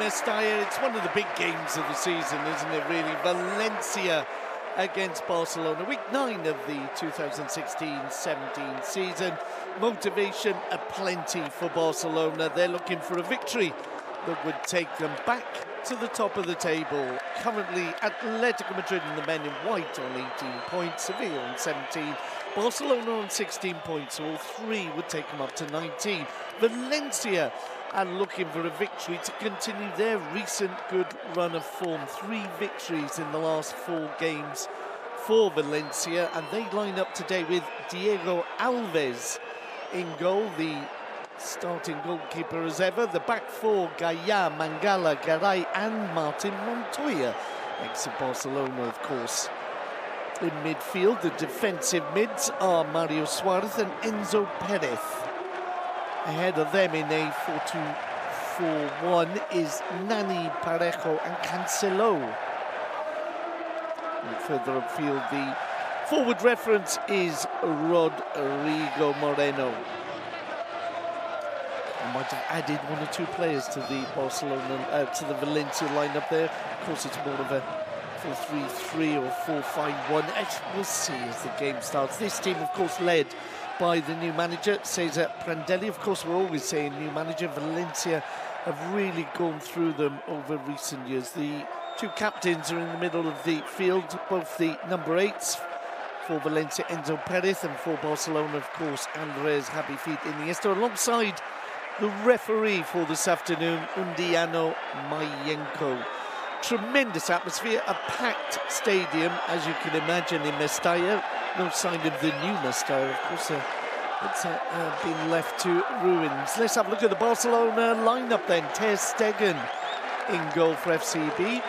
Mestalla. It's one of the big games of the season, isn't it, really? Valencia against Barcelona. Week 9 of the 2016-17 season. Motivation aplenty for Barcelona. They're looking for a victory that would take them back to the top of the table. Currently, Atletico Madrid and the men in white on 18 points, Sevilla on 17, Barcelona on 16 points, so all three would take them up to 19. Valencia are looking for a victory to continue their recent good run of form. 3 victories in the last 4 games for Valencia, and they line up today with Diego Alves in goal, the starting goalkeeper as ever. The back four, Gaya, Mangala, Garay and Martin Montoya. Ex of Barcelona, of course. In midfield, the defensive mids are Mario Suarez and Enzo Perez. Ahead of them in a 4-2-4-1 is Nani, Parejo and Cancelo. And further upfield, the forward reference is Rodrigo Moreno. I might have added 1 or 2 players to the to the Valencia lineup there. Of course, it's more of a 4-3-3 or 4-5-1. We'll see as the game starts. This team, of course, led by the new manager, Cesar Prandelli. Of course, we're always saying new manager. Valencia have really gone through them over recent years. The 2 captains are in the middle of the field, both the number 8s for Valencia, Enzo Perez, and for Barcelona, of course, Andres Happy Feet Iniesta, alongside the referee for this afternoon, Undiano Mayenko. Tremendous atmosphere, a packed stadium, as you can imagine, in Mestalla. No sign of the new Mestalla, of course. It's been left to ruins. Let's have a look at the Barcelona lineup then. Ter Stegen in goal for FCB.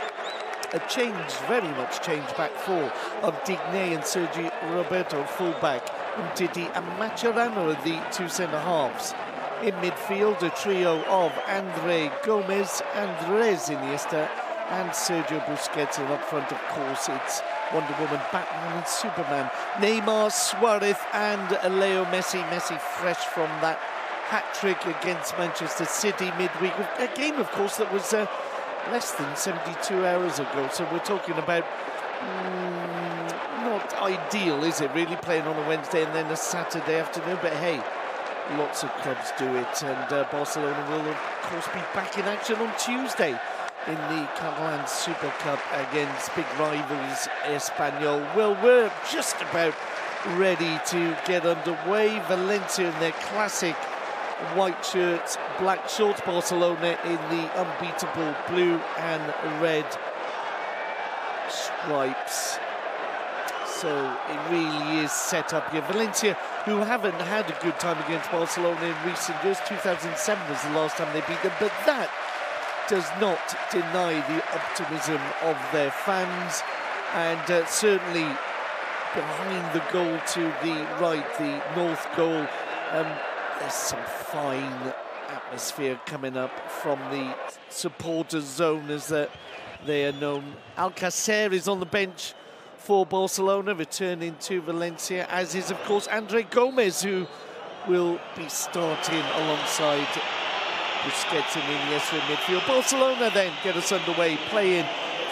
A change, very much changed back four of Digne and Sergi Roberto, full-back. Umtiti and Mascherano are the 2 centre-halves. In midfield, a trio of Andre Gomez, Andres Iniesta and Sergio Busquets. And up front, of course, it's Wonder Woman, Batman and Superman. Neymar, Suarez and Leo Messi. Messi fresh from that hat-trick against Manchester City midweek. A game, of course, that was less than 72 hours ago. So we're talking about not ideal, is it, really, playing on a Wednesday and then a Saturday afternoon? But hey, lots of clubs do it, and Barcelona will, of course, be back in action on Tuesday in the Catalan Super Cup against big rivals Espanyol. Well, we're just about ready to get underway. Valencia in their classic white shirts, black shorts. Barcelona in the unbeatable blue and red stripes. So it really is set up here. Valencia, who haven't had a good time against Barcelona in recent years. 2007 was the last time they beat them, but that does not deny the optimism of their fans. And certainly behind the goal to the right, the north goal, there's some fine atmosphere coming up from the supporters zone, as they are known. Alcacer is on the bench for Barcelona, returning to Valencia, as is, of course, Andre Gomez, who will be starting alongside Busquets and Iniesta in midfield. Barcelona then get us underway, playing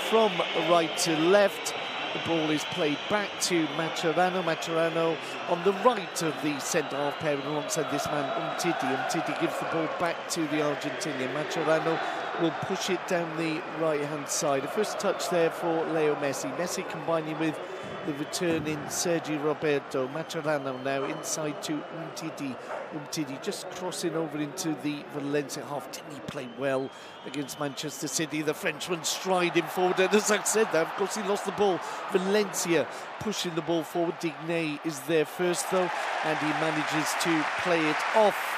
from right to left. The ball is played back to Mascherano. Mascherano on the right of the centre-half pair, alongside this man, Umtiti. Umtiti gives the ball back to the Argentinian. Mascherano will push it down the right-hand side. A first touch there for Leo Messi. Messi combining with the returning Sergi Roberto. Mascherano now inside to Umtiti. Umtiti just crossing over into the Valencia half. Didn't he play well against Manchester City? The Frenchman striding forward, and as I said that, of course, he lost the ball. Valencia pushing the ball forward. Digne is there first, though, and he manages to play it off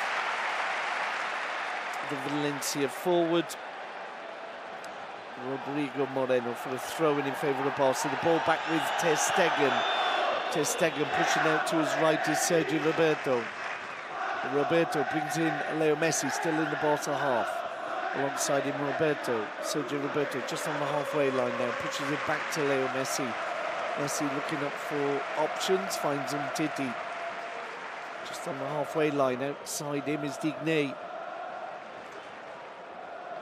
the Valencia forward. Rodrigo Moreno for a throw-in favour of Barca. The ball back with Ter Stegen. Ter Stegen pushing out to his right is Sergio Roberto. Roberto brings in Leo Messi, still in the Barca half. Alongside him, Roberto. Sergio Roberto just on the halfway line now, pushes it back to Leo Messi. Messi looking up for options, finds Umtiti. Just on the halfway line, outside him is Digne.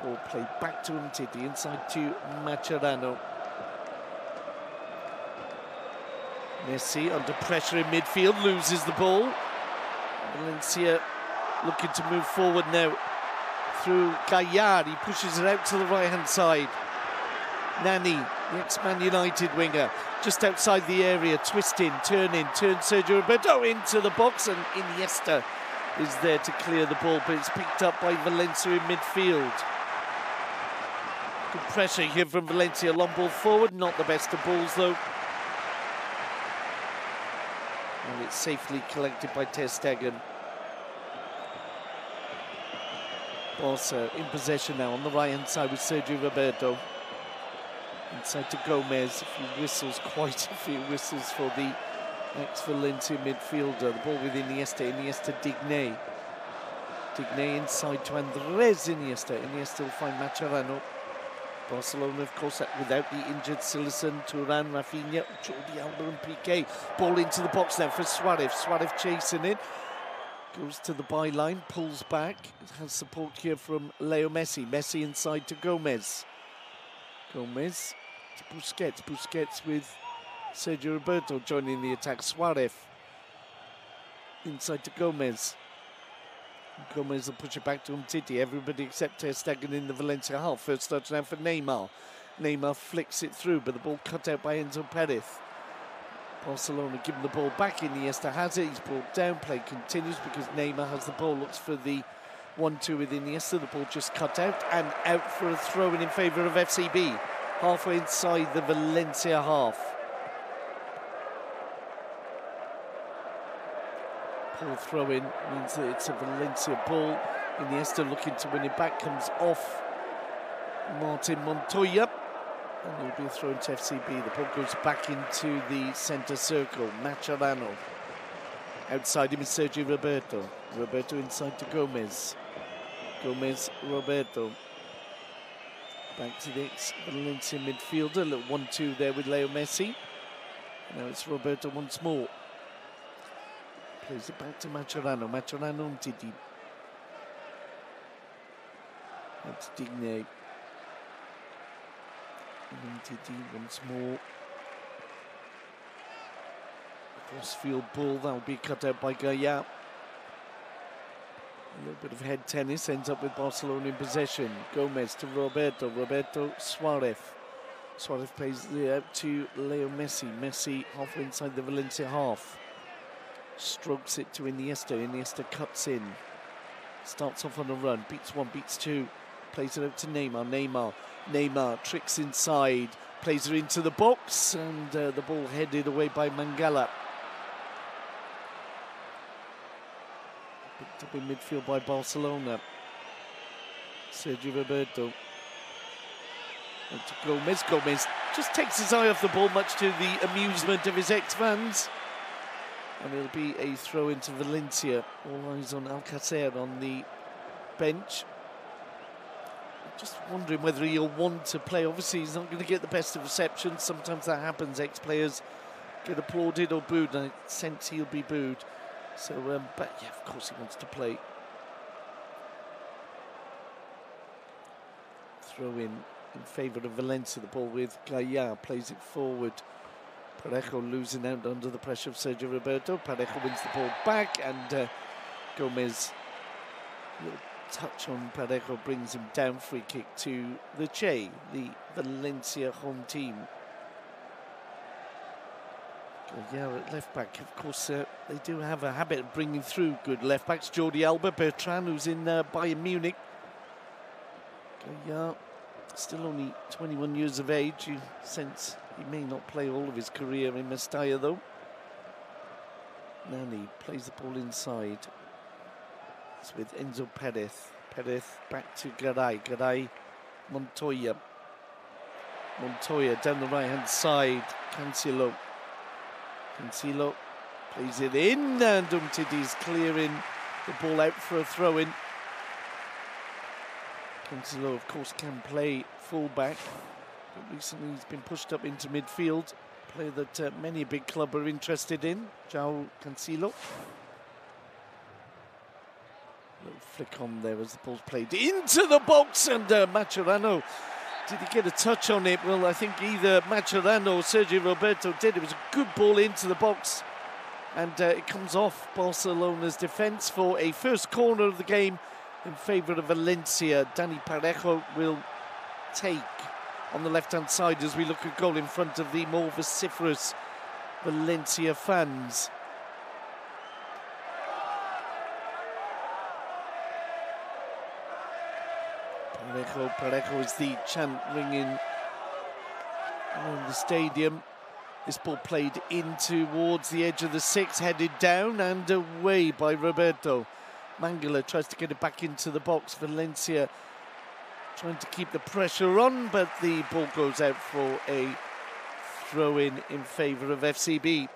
Ball played back to Umtiti, inside to Mascherano. Messi under pressure in midfield, loses the ball. Valencia looking to move forward now through Gaillard. He pushes it out to the right-hand side. Nani, the ex-Man United winger, just outside the area, twisting, turns Sergio Roberto into the box, and Iniesta is there to clear the ball, but it's picked up by Valencia in midfield. Good pressure here from Valencia, long ball forward, not the best of balls though. And it's safely collected by Ter Stegen. Barca in possession now on the right-hand side with Sergio Roberto. Inside to Gomez, a few whistles, quite a few whistles for the ex-Valencia midfielder. The ball with Iniesta, Digne. Digne inside to Andres Iniesta. Iniesta will find Mascherano. Barcelona, of course, without the injured Cillessen, Thuram, Rafinha, Jordi Alba and Piqué. Ball into the box now for Suarez. Suarez chasing it. Goes to the byline, pulls back. It has support here from Leo Messi. Messi inside to Gomez. Gomez to Busquets. Busquets with Sergio Roberto joining the attack. Suarez inside to Gomez. Gomez will push it back to Umtiti. Everybody except Ter Stegen in the Valencia half. First touchdown for Neymar. Neymar flicks it through, but the ball cut out by Enzo Perez. Barcelona giving the ball back. Iniesta has it. He's brought down. Play continues because Neymar has the ball. Looks for the 1-2 with Iniesta. The ball just cut out and out for a throw-in favour of FCB. Halfway inside the Valencia half. Ball throw-in means that it's a Valencia ball. Iniesta looking to win it back. Comes off Martin Montoya. And it'll be a throw into FCB. The ball goes back into the centre circle. Mascherano. Outside him is Sergio Roberto. Roberto inside to Gomez. Gomez, Roberto. Back to the ex-Valencia midfielder. A little 1-2 there with Leo Messi. Now it's Roberto once more. Plays it back to Mascherano. Mascherano Umtiti. That's Digne. Umtiti once more. Crossfield ball, that'll be cut out by Gaillard. A little bit of head tennis, ends up with Barcelona in possession. Gomez to Roberto, Roberto, Suarez. Suarez plays it out to Leo Messi. Messi halfway inside the Valencia half. Strokes it to Iniesta, Iniesta cuts in. Starts off on a run, beats one, beats two. Plays it out to Neymar, Neymar tricks inside. Plays it into the box and the ball headed away by Mangala. Picked up in midfield by Barcelona. Sergio Roberto. And to Gomez. Gomez just takes his eye off the ball, much to the amusement of his ex-fans. And it'll be a throw into Valencia. All eyes on Alcacer on the bench. Just wondering whether he'll want to play. Obviously, he's not going to get the best of receptions. Sometimes that happens. Ex-players get applauded or booed. I sense he'll be booed. So, but yeah, of course he wants to play. Throw in favour of Valencia. The ball with Gaillard. Plays it forward. Parejo losing out under the pressure of Sergio Roberto. Parejo wins the ball back, and Gomez, a little touch on Parejo, brings him down. Free kick to the Che, the Valencia home team. Gaillard at left back. Of course, they do have a habit of bringing through good left backs. Jordi Alba, Bertrand, who's in Bayern Munich. Gaillard, still only 21 years of age. You sense he may not play all of his career in Mestalla, though. Nani plays the ball inside. It's with Enzo Perez. Perez back to Garay. Garay, Montoya. Montoya down the right-hand side. Cancelo. Cancelo plays it in, and Umtiti's clearing the ball out for a throw-in. Cancelo, of course, can play full-back, but recently he's been pushed up into midfield. A player that many a big club are interested in, João Cancelo. Little flick on there as the ball's played into the box, and Mascherano, did he get a touch on it? Well, I think either Mascherano or Sergio Roberto did. It was a good ball into the box, and it comes off Barcelona's defence for a first corner of the game in favour of Valencia. Dani Parejo will take on the left-hand side as we look at goal in front of the more vociferous Valencia fans. Parejo is the chant ringing around the stadium. This ball played in towards the edge of the six, headed down and away by Roberto. Mangala tries to get it back into the box. Valencia trying to keep the pressure on, but the ball goes out for a throw-in in favour of FCB.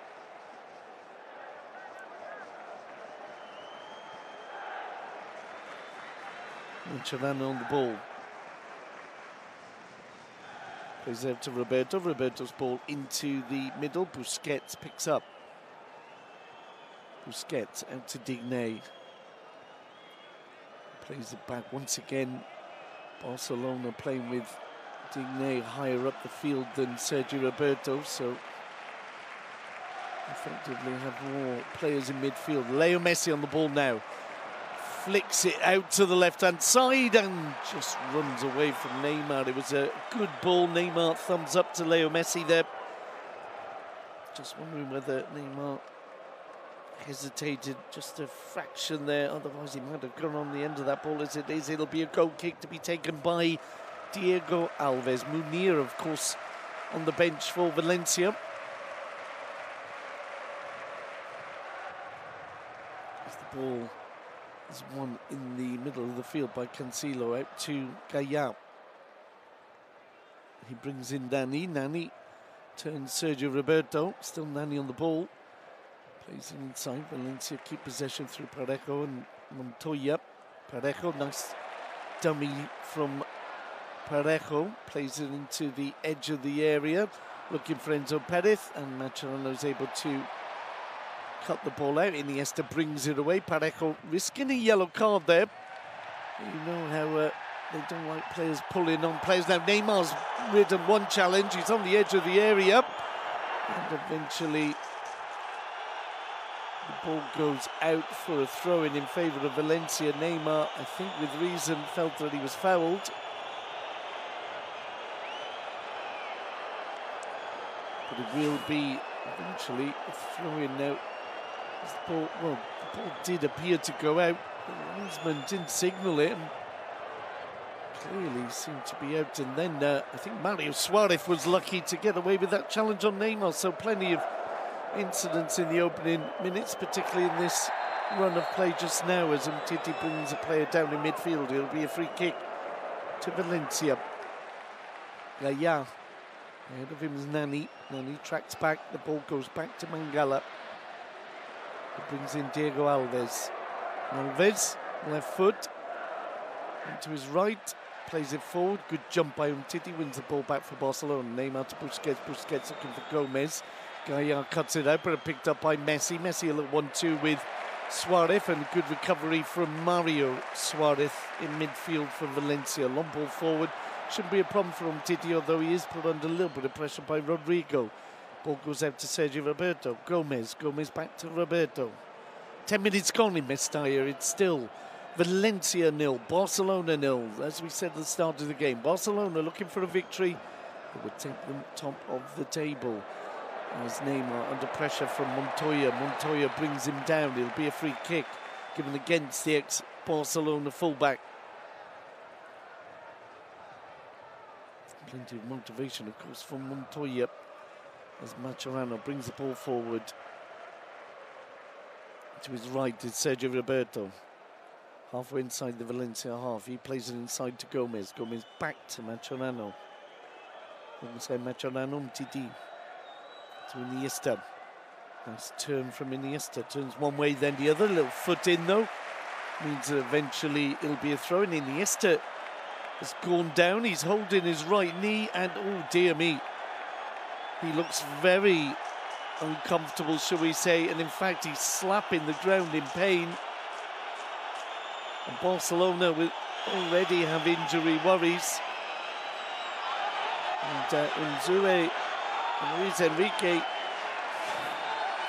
Mascherano on the ball. Plays out to Roberto. Roberto's ball into the middle. Busquets picks up. Busquets out to Digne. Plays it back once again. Barcelona playing with Digne higher up the field than Sergio Roberto, so effectively have more players in midfield. Leo Messi on the ball now. Flicks it out to the left-hand side and just runs away from Neymar. It was a good ball. Neymar thumbs up to Leo Messi there. Just wondering whether Neymar hesitated just a fraction there. Otherwise, he might have gone on the end of that ball. As it is, it'll be a goal kick to be taken by Diego Alves. Munir, of course, on the bench for Valencia. As the ball is won in the middle of the field by Cancelo out to Gaya. He brings in Nani. Nani turns Sergio Roberto. Still Nani on the ball. Plays it inside. Valencia keep possession through Parejo and Montoya. Parejo, nice dummy from Parejo. Plays it into the edge of the area. Looking for Enzo Perez, and Mascherano is able to cut the ball out. Iniesta brings it away. Parejo risking a yellow card there. You know how they don't like players pulling on players. Now Neymar's ridden one challenge. He's on the edge of the area. And eventually the ball goes out for a throw-in in favour of Valencia. Neymar, I think with reason, felt that he was fouled. But it will be eventually a throw-in now. The ball did appear to go out. The linesman didn't signal it, and clearly seemed to be out. And then I think Mario Suarez was lucky to get away with that challenge on Neymar. So plenty of incidents in the opening minutes, particularly in this run of play just now, as Umtiti brings a player down in midfield. It'll be a free kick to Valencia. Gaya, ahead of him is Nani. Nani tracks back. The ball goes back to Mangala. He brings in Diego Alves. Alves, left foot, into his right, plays it forward. Good jump by Umtiti, wins the ball back for Barcelona. Neymar to Busquets. Busquets looking for Gomez. Gaya cuts it out, but picked up by Messi. Messi a little 1-2 with Suarez, and good recovery from Mario Suarez in midfield for Valencia. Long ball forward. Shouldn't be a problem for Umtiti, although he is put under a little bit of pressure by Rodrigo. Ball goes out to Sergio Roberto. Gomez back to Roberto. 10 minutes gone in Mestalla. It's still Valencia 0, Barcelona 0. As we said at the start of the game, Barcelona looking for a victory that would take them top of the table. As Neymar under pressure from Montoya. Montoya brings him down. It'll be a free kick given against the ex-Barcelona fullback. Plenty of motivation, of course, from Montoya as Mascherano brings the ball forward. To his right is Sergio Roberto. Halfway inside the Valencia half. He plays it inside to Gomez. Gomez back to Mascherano. Mascherano, Umtiti to Iniesta. Nice turn from Iniesta. Turns one way, then the other. Little foot in, though. Means that eventually it'll be a throw-in. Iniesta has gone down. He's holding his right knee, and oh dear me, he looks very uncomfortable, shall we say, and in fact he's slapping the ground in pain. And Barcelona will already have injury worries. And Unzue and Luis Enrique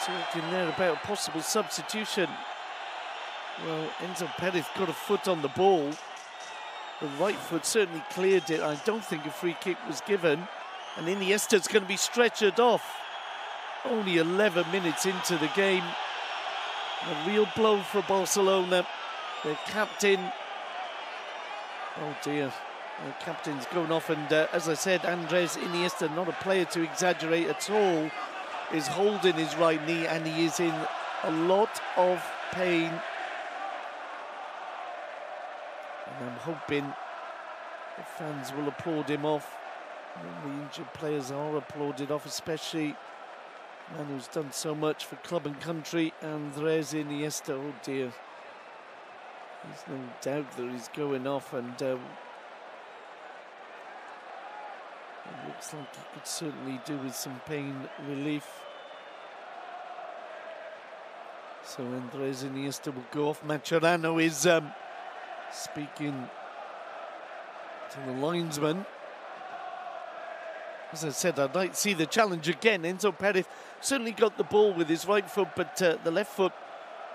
talking there about a possible substitution. Well, Enzo Perez got a foot on the ball. The right foot certainly cleared it. I don't think a free kick was given. And Iniesta's going to be stretchered off. Only 11 minutes into the game. A real blow for Barcelona. Their captain, oh dear, their captain's going off. And as I said, Andres Iniesta, not a player to exaggerate at all, is holding his right knee and he is in a lot of pain. And I'm hoping the fans will applaud him off. The injured players are applauded off, especially the man who's done so much for club and country, Andres Iniesta. Oh dear. There's no doubt that he's going off, and it looks like he could certainly do with some pain relief. So Andres Iniesta will go off. Mascherano is speaking to the linesman. As I said, I'd like to see the challenge again. Enzo Perez certainly got the ball with his right foot, but the left foot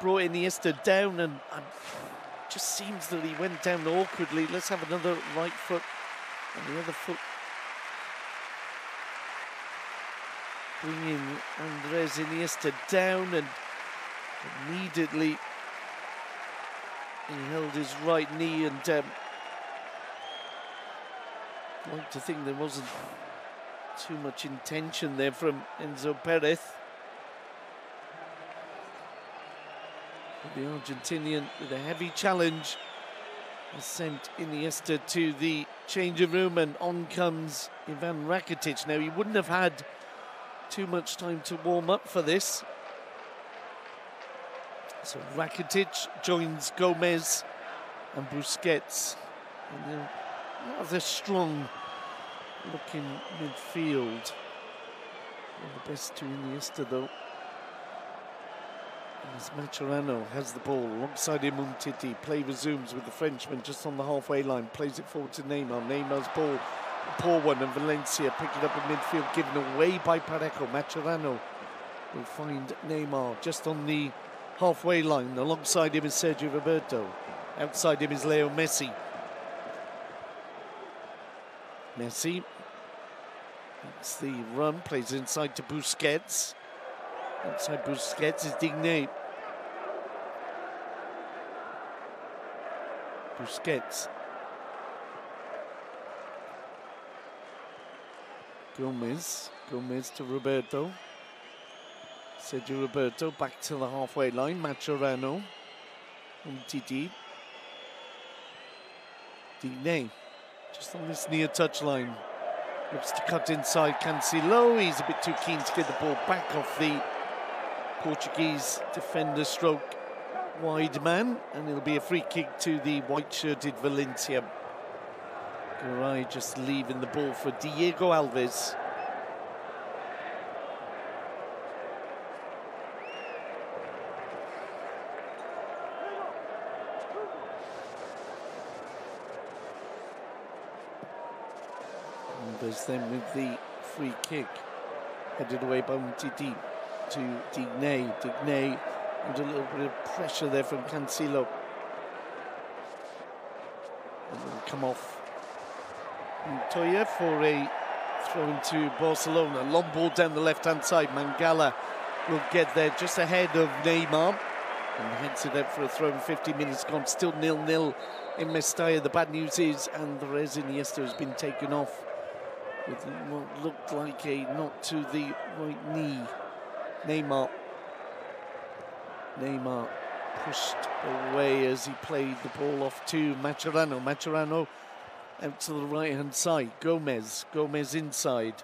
brought Iniesta down, and it just seems that he went down awkwardly. Let's have another right foot, and the other foot bringing Andres Iniesta down, and immediately he held his right knee, and I'd like to think there wasn't too much intention there from Enzo Perez. The Argentinian, with a heavy challenge, has sent Iniesta to the changing room, and on comes Ivan Rakitic. Now, he wouldn't have had too much time to warm up for this. So Rakitic joins Gomez and Busquets. And they're rather strong looking midfield. Well, the best to Iniesta though. As Mascherano has the ball alongside him, Umtiti. Play resumes with the Frenchman just on the halfway line. Plays it forward to Neymar. Neymar's ball, a poor one, and Valencia pick it up in midfield, given away by Parejo. Mascherano will find Neymar just on the halfway line. Alongside him is Sergio Roberto. Outside him is Leo Messi. Messi makes the run, plays inside to Busquets. Outside Busquets is Digne. Busquets. Gomez to Roberto. Sergio Roberto back to the halfway line. Mascherano. Umtiti. Digne. Just on this near touchline. Looks to cut inside Cancelo. He's a bit too keen to get the ball back off the Portuguese defender stroke wide man, and it'll be a free kick to the white-shirted Valencia. Garay just leaving the ball for Diego Alves. Alves then with the free kick, headed away by Umtiti to Digne. Digne with a little bit of pressure there from Cancelo. And will come off Montoya for a throw into Barcelona. Long ball down the left-hand side. Mangala will get there just ahead of Neymar and heads it out for a throw. 15 minutes gone, still 0-0 in Mestalla. The bad news is Andres Iniesta has been taken off with what looked like a knock to the right knee. Neymar pushed away as he played the ball off to Mascherano. Mascherano out to the right-hand side. Gomez inside.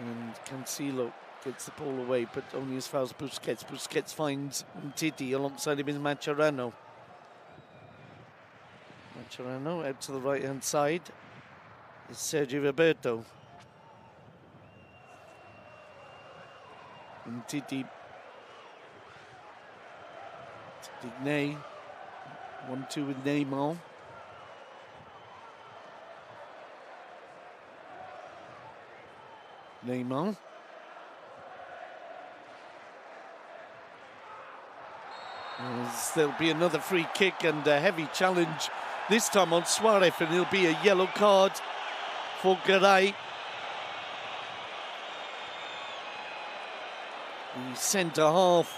And Cancelo gets the ball away, but only as far as Busquets. Busquets finds Umtiti. Alongside him is Mascherano. Mascherano out to the right-hand side is Sergio Roberto. Umtiti Digne, 1-2 with Neymar. Neymar. There'll be another free kick and a heavy challenge, this time on Suarez, and it'll be a yellow card for Garay. The centre-half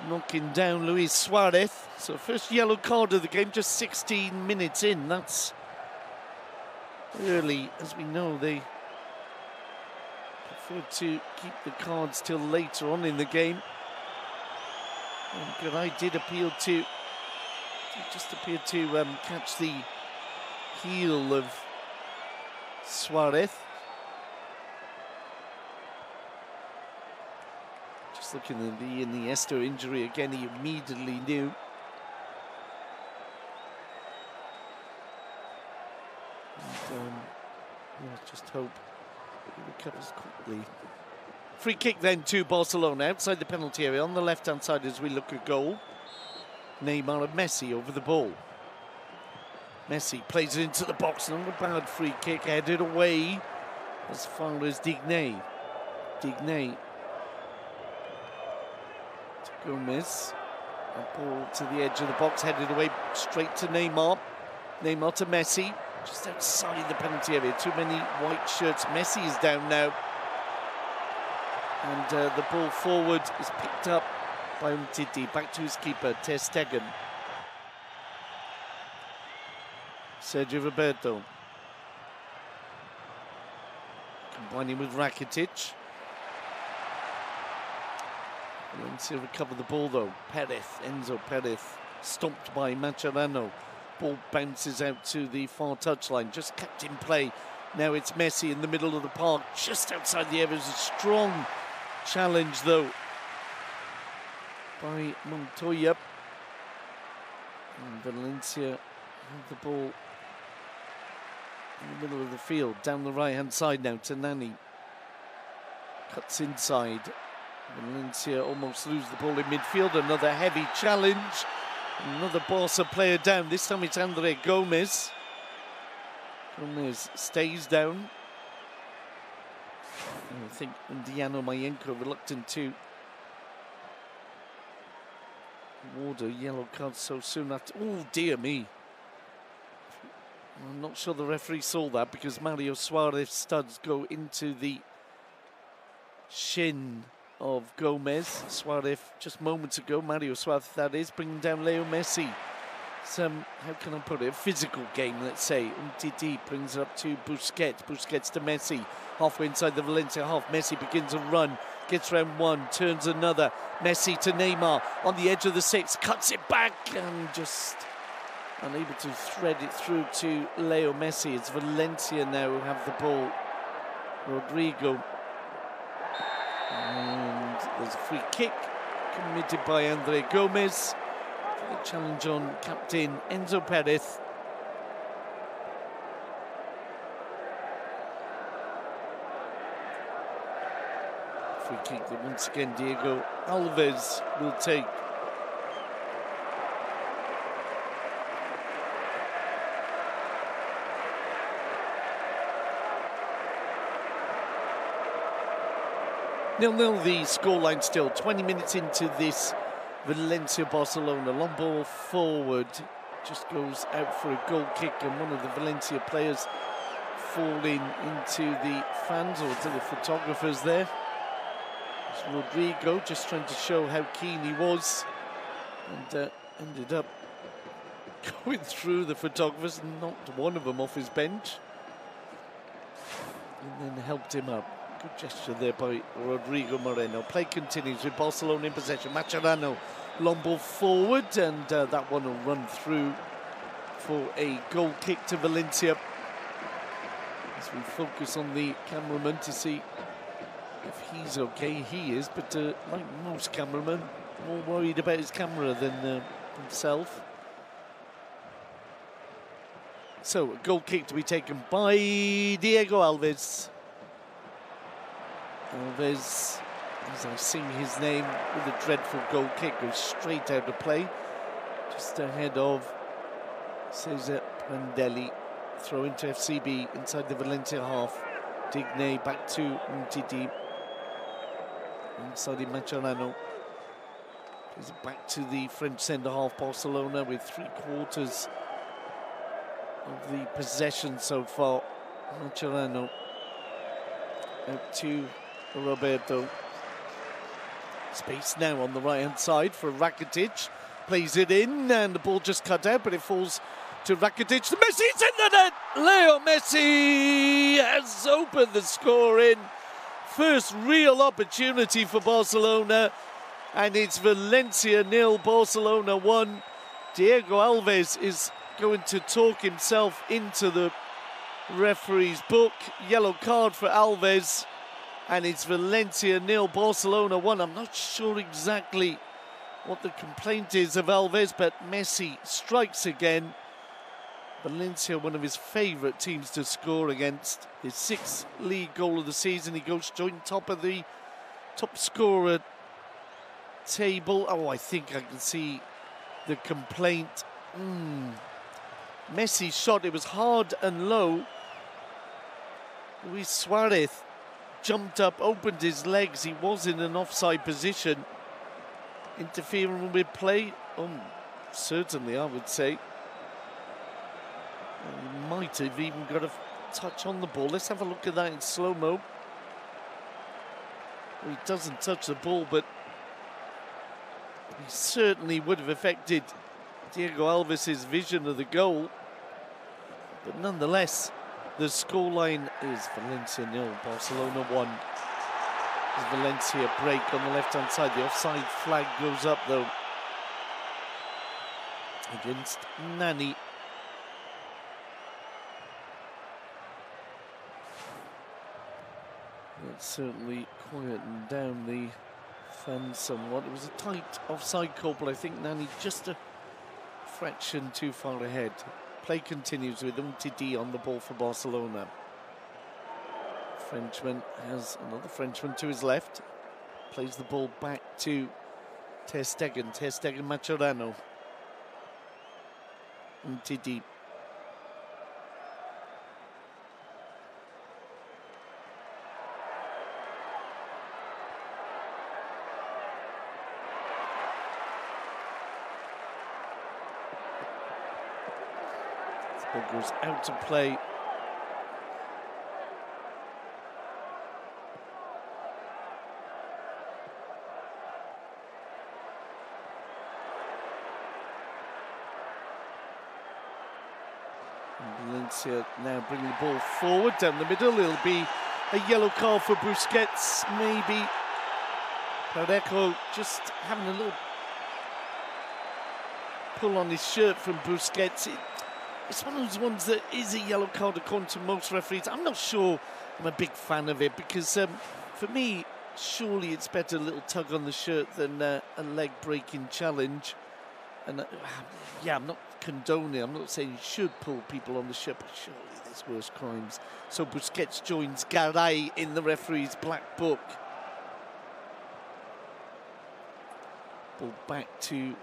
knocking down Luis Suarez. So first yellow card of the game, just 16 minutes in. That's early, as we know. They prefer to keep the cards till later on in the game. And Garay did appeal to, just appeared to catch the heel of Suarez. Just looking at the Iniesta injury again, he immediately knew. And, yeah, just hope he recovers quickly. Free kick then to Barcelona outside the penalty area on the left-hand side as we look at goal. Neymar and Messi over the ball. Messi plays it into the box, not a bad free kick, headed away as far as Digne. Digne to Gomez. A ball to the edge of the box, headed away straight to Neymar. Neymar to Messi, just outside the penalty area. Too many white shirts. Messi is down now. And the ball forward is picked up by Umtiti. Back to his keeper, Ter Stegen. Sergio Roberto. Combining with Rakitic. Valencia recover the ball though. Perez, Enzo Perez, stomped by Mascherano. Ball bounces out to the far touchline, just kept in play. Now it's Messi in the middle of the park, just outside the area. It was a strong challenge though by Montoya. And Valencia have the ball in the middle of the field, down the right-hand side now to Nani. Cuts inside. Valencia almost lose the ball in midfield. Another heavy challenge. Another Barca player down. This time it's Andre Gomez. Gomez stays down. And I think Indiano Mayenko reluctant to award a yellow card so soon after. Oh, dear me. I'm not sure the referee saw that because Mario Suarez studs go into the shin of Gomez. Suarez just moments ago, Mario Suarez that is, bringing down Leo Messi. Some, how can I put it, a physical game, let's say. Umtiti brings it up to Busquets. Busquets to Messi. Halfway inside the Valencia half, Messi begins a run. Gets round one, turns another. Messi to Neymar on the edge of the six, cuts it back and just unable to thread it through to Leo Messi. It's Valencia now who have the ball. Rodrigo. And there's a free kick committed by Andre Gomez. The challenge on captain Enzo Perez. Free kick that once again Diego Alves will take. Nil-nil the scoreline still. 20 minutes into this Valencia-Barcelona. Long ball forward. Just goes out for a goal kick and one of the Valencia players falling into the fans or to the photographers there. It's Rodrigo just trying to show how keen he was and ended up going through the photographers and knocked one of them off his bench and then helped him up. Good gesture there by Rodrigo Moreno. Play continues with Barcelona in possession. Mascherano, long ball forward, and that one will run through for a goal kick to Valencia. As we focus on the cameraman to see if he's okay. He is, but like most cameramen, more worried about his camera than himself. So, a goal kick to be taken by Diego Alves. Alves as I sing his name with a dreadful goal kick, goes straight out of play, just ahead of Cesar Prandelli. Throw into FCB inside the Valencia half. Digne back to Umtiti. Inside Mascherano. Plays it back to the French centre-half. Barcelona with 3/4 of the possession so far. Mascherano out to Roberto. Space now on the right-hand side for Rakitic. Plays it in, and the ball just cut out, but it falls to Rakitic. The Messi's in the net! Leo Messi has opened the score in. First real opportunity for Barcelona, and it's Valencia 0, Barcelona 1. Diego Alves is going to talk himself into the referee's book. Yellow card for Alves, and it's Valencia 0, Barcelona 1. I'm not sure exactly what the complaint is of Alves, but Messi strikes again. Valencia, one of his favourite teams to score against. His 6th league goal of the season. He goes joint top of the top scorer table. Oh, I think I can see the complaint. Messi's shot, it was hard and low. Luis Suarez jumped up, opened his legs. He was in an offside position. Interfering with play? Certainly, I would say. He might have even got a touch on the ball. Let's have a look at that in slow-mo. He doesn't touch the ball, but he certainly would have affected Diego Alves' vision of the goal. But nonetheless, the scoreline is Valencia 0, Barcelona 1. As Valencia break on the left-hand side. The offside flag goes up, though, against Nani. That certainly quietened down the fans somewhat. It was a tight offside call, but I think Nani just a fraction too far ahead. Play continues with Umtiti on the ball for Barcelona. Frenchman has another Frenchman to his left. Plays the ball back to Ter Stegen. Ter Stegen, Mascherano. Umtiti. Ball goes out to play. Valencia now bringing the ball forward down the middle. It'll be a yellow card for Busquets, maybe. Parejo just having a little pull on his shirt from Busquets. It's one of those ones that is a yellow card according to most referees. I'm not sure I'm a big fan of it because for me, surely it's better a little tug on the shirt than a leg breaking challenge. And yeah, I'm not condoning, I'm not saying you should pull people on the shirt, but surely there's worse crimes. So Busquets joins Garay in the referee's black book. Ball back to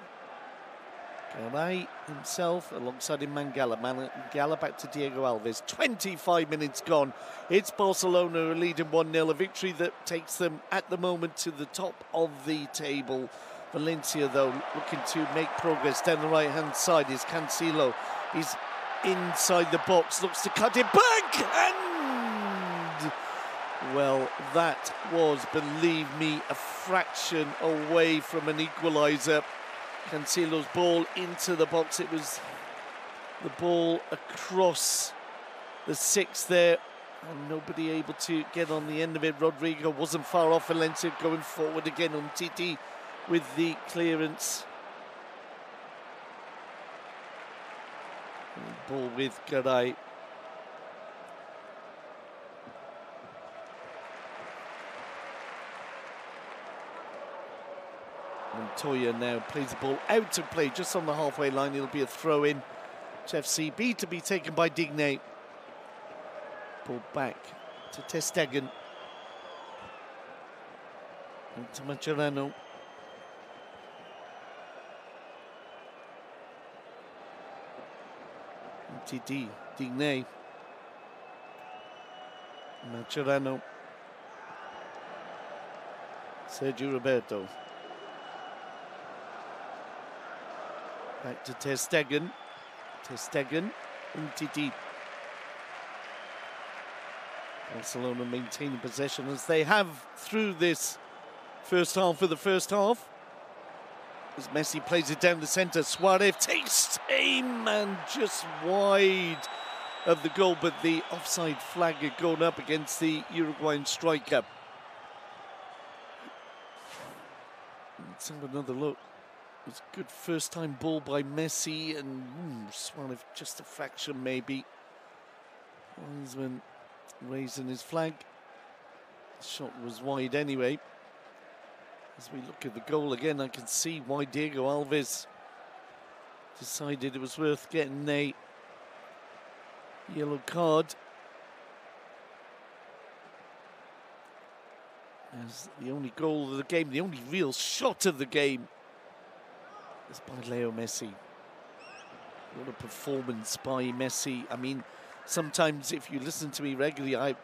Garay himself, alongside him Mangala. Mangala back to Diego Alves. 25 minutes gone. It's Barcelona who are leading 1-0. A victory that takes them at the moment to the top of the table. Valencia, though, looking to make progress down the right-hand side is Cancelo. He's inside the box, looks to cut it back, and well, that was, believe me, a fraction away from an equaliser. Cancelo's ball into the box. It was the ball across the 6 there, and nobody able to get on the end of it. Rodrigo wasn't far off. Valencia going forward again. Umtiti with the clearance. Ball with Garay. Montoya now plays the ball out to play just on the halfway line. It'll be a throw in to FCB to be taken by Digne. Ball back to Ter Stegen. To Mascherano. Umtiti, Digne. Mascherano. Sergio Roberto. Back to Ter Stegen. Ter Stegen. Umtiti. Barcelona maintaining possession as they have through this first half of the first half. As Messi plays it down the centre, Suarez takes aim and just wide of the goal, but the offside flag had gone up against the Uruguayan striker. Let's have another look. It was a good first time ball by Messi, and Suarez just a fraction maybe. Griezmann raising his flag. The shot was wide anyway. As we look at the goal again, I can see why Diego Alves decided it was worth getting a yellow card. As the only goal of the game, the only real shot of the game is by Leo Messi. What a performance by Messi. I mean, sometimes if you listen to me regularly, I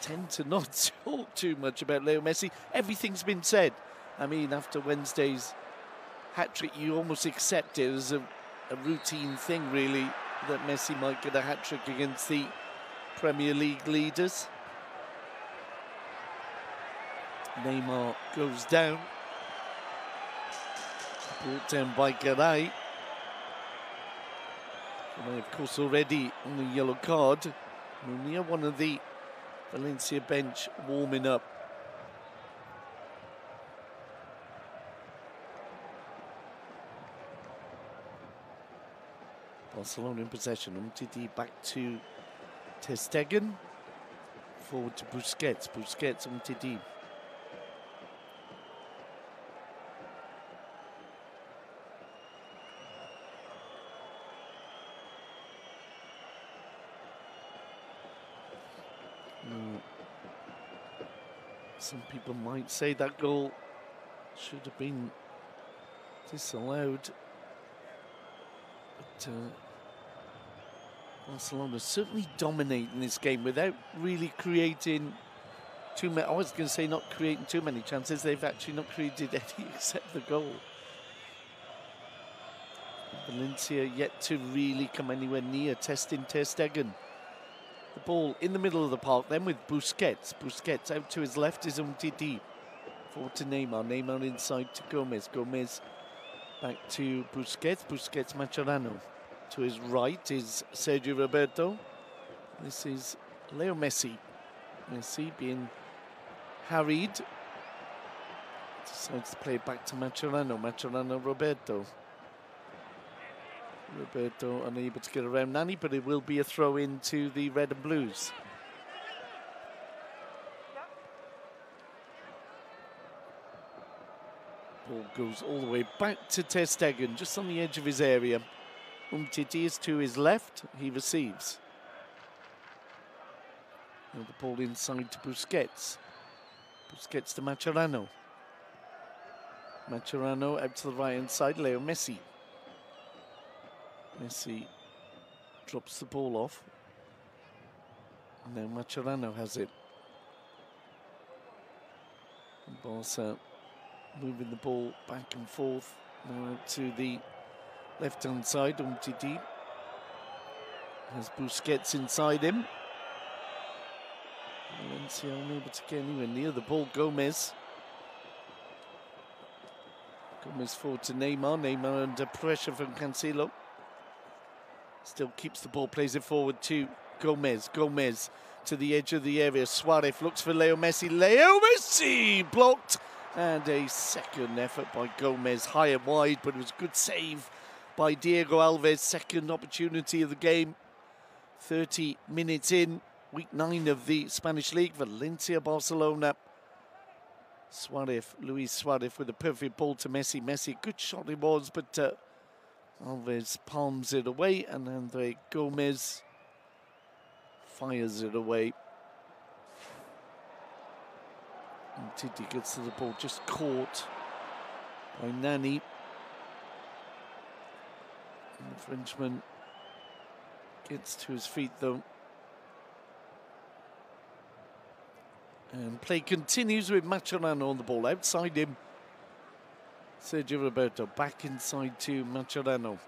tend to not talk too much about Leo Messi. Everything's been said. I mean, after Wednesday's hat-trick, you almost accept it as a routine thing, really, that Messi might get a hat-trick against the Premier League leaders. Neymar goes down. Brought down by Garay. Garay, of course, already on the yellow card. Munir, one of the Valencia bench, warming up. Barcelona in possession. Umtiti back to Ter Stegen. Forward to Busquets. Busquets, Umtiti. Some people might say that goal should have been disallowed. But Barcelona certainly dominating this game without really creating too many. I was going to say not creating too many chances. They've actually not created any except the goal. Valencia yet to really come anywhere near testing Ter Stegen. The ball in the middle of the park, then with Busquets. Busquets out to his left is Umtiti. Forward to Neymar. Neymar inside to Gomez. Gomez back to Busquets. Busquets, Mascherano. To his right is Sergio Roberto. This is Leo Messi. Messi being harried. Decides to play it back to Mascherano. Mascherano, Roberto. Roberto unable to get around Nani, but it will be a throw in to the red and blues. Ball goes all the way back to Ter Stegen, just on the edge of his area. Umtiti is to his left, he receives. Now the ball inside to Busquets. Busquets to Mascherano. Mascherano out to the right hand side, Leo Messi. Messi drops the ball off. And now Mascherano has it. And Barca moving the ball back and forth. Now to the left-hand side, Umtiti has Busquets inside him. Valencia unable to get anywhere near the ball. Gomez. Gomez forward to Neymar. Neymar under pressure from Cancelo. Still keeps the ball, plays it forward to Gomez. Gomez to the edge of the area. Suarez looks for Leo Messi. Leo Messi blocked. And a second effort by Gomez, high and wide, but it was a good save by Diego Alves. Second opportunity of the game. 30 minutes in, week 9 of the Spanish League. Valencia, Barcelona. Suarez, Luis Suarez with a perfect ball to Messi. Messi, good shot it was, but Alves palms it away, and Andre Gomez fires it away. Titi gets to the ball, just caught by Nani. And the Frenchman gets to his feet though. And play continues with Mascherano on the ball. Outside him, Sergio Roberto. Back inside to Mascherano.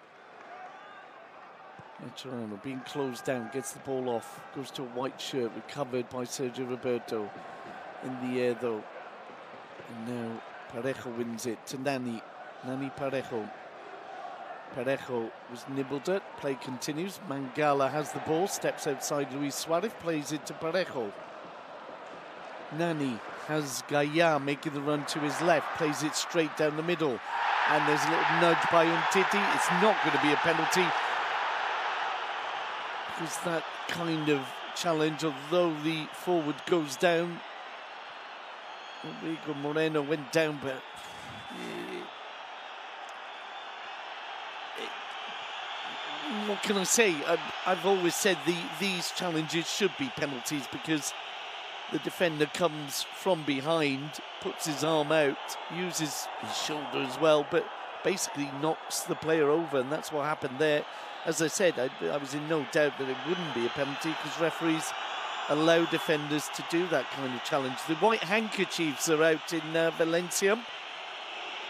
Mascherano being closed down, gets the ball off. Goes to a white shirt, recovered by Sergio Roberto. In the air though. And now Parejo wins it to Nani. Nani Parejo. Parejo was nibbled at. Play continues. Mangala has the ball. Steps outside Luis Suarez. Plays it to Parejo. Nani has Gaya making the run to his left, plays it straight down the middle, and there's a little nudge by Umtiti. It's not going to be a penalty because that kind of challenge, although the forward goes down, Rodrigo Moreno went down, but what can I say? I've always said these challenges should be penalties because the defender comes from behind, puts his arm out, uses his shoulder as well, but basically knocks the player over, and that's what happened there. As I said, I was in no doubt that it wouldn't be a penalty because referees allow defenders to do that kind of challenge. The white handkerchiefs are out in Valencia.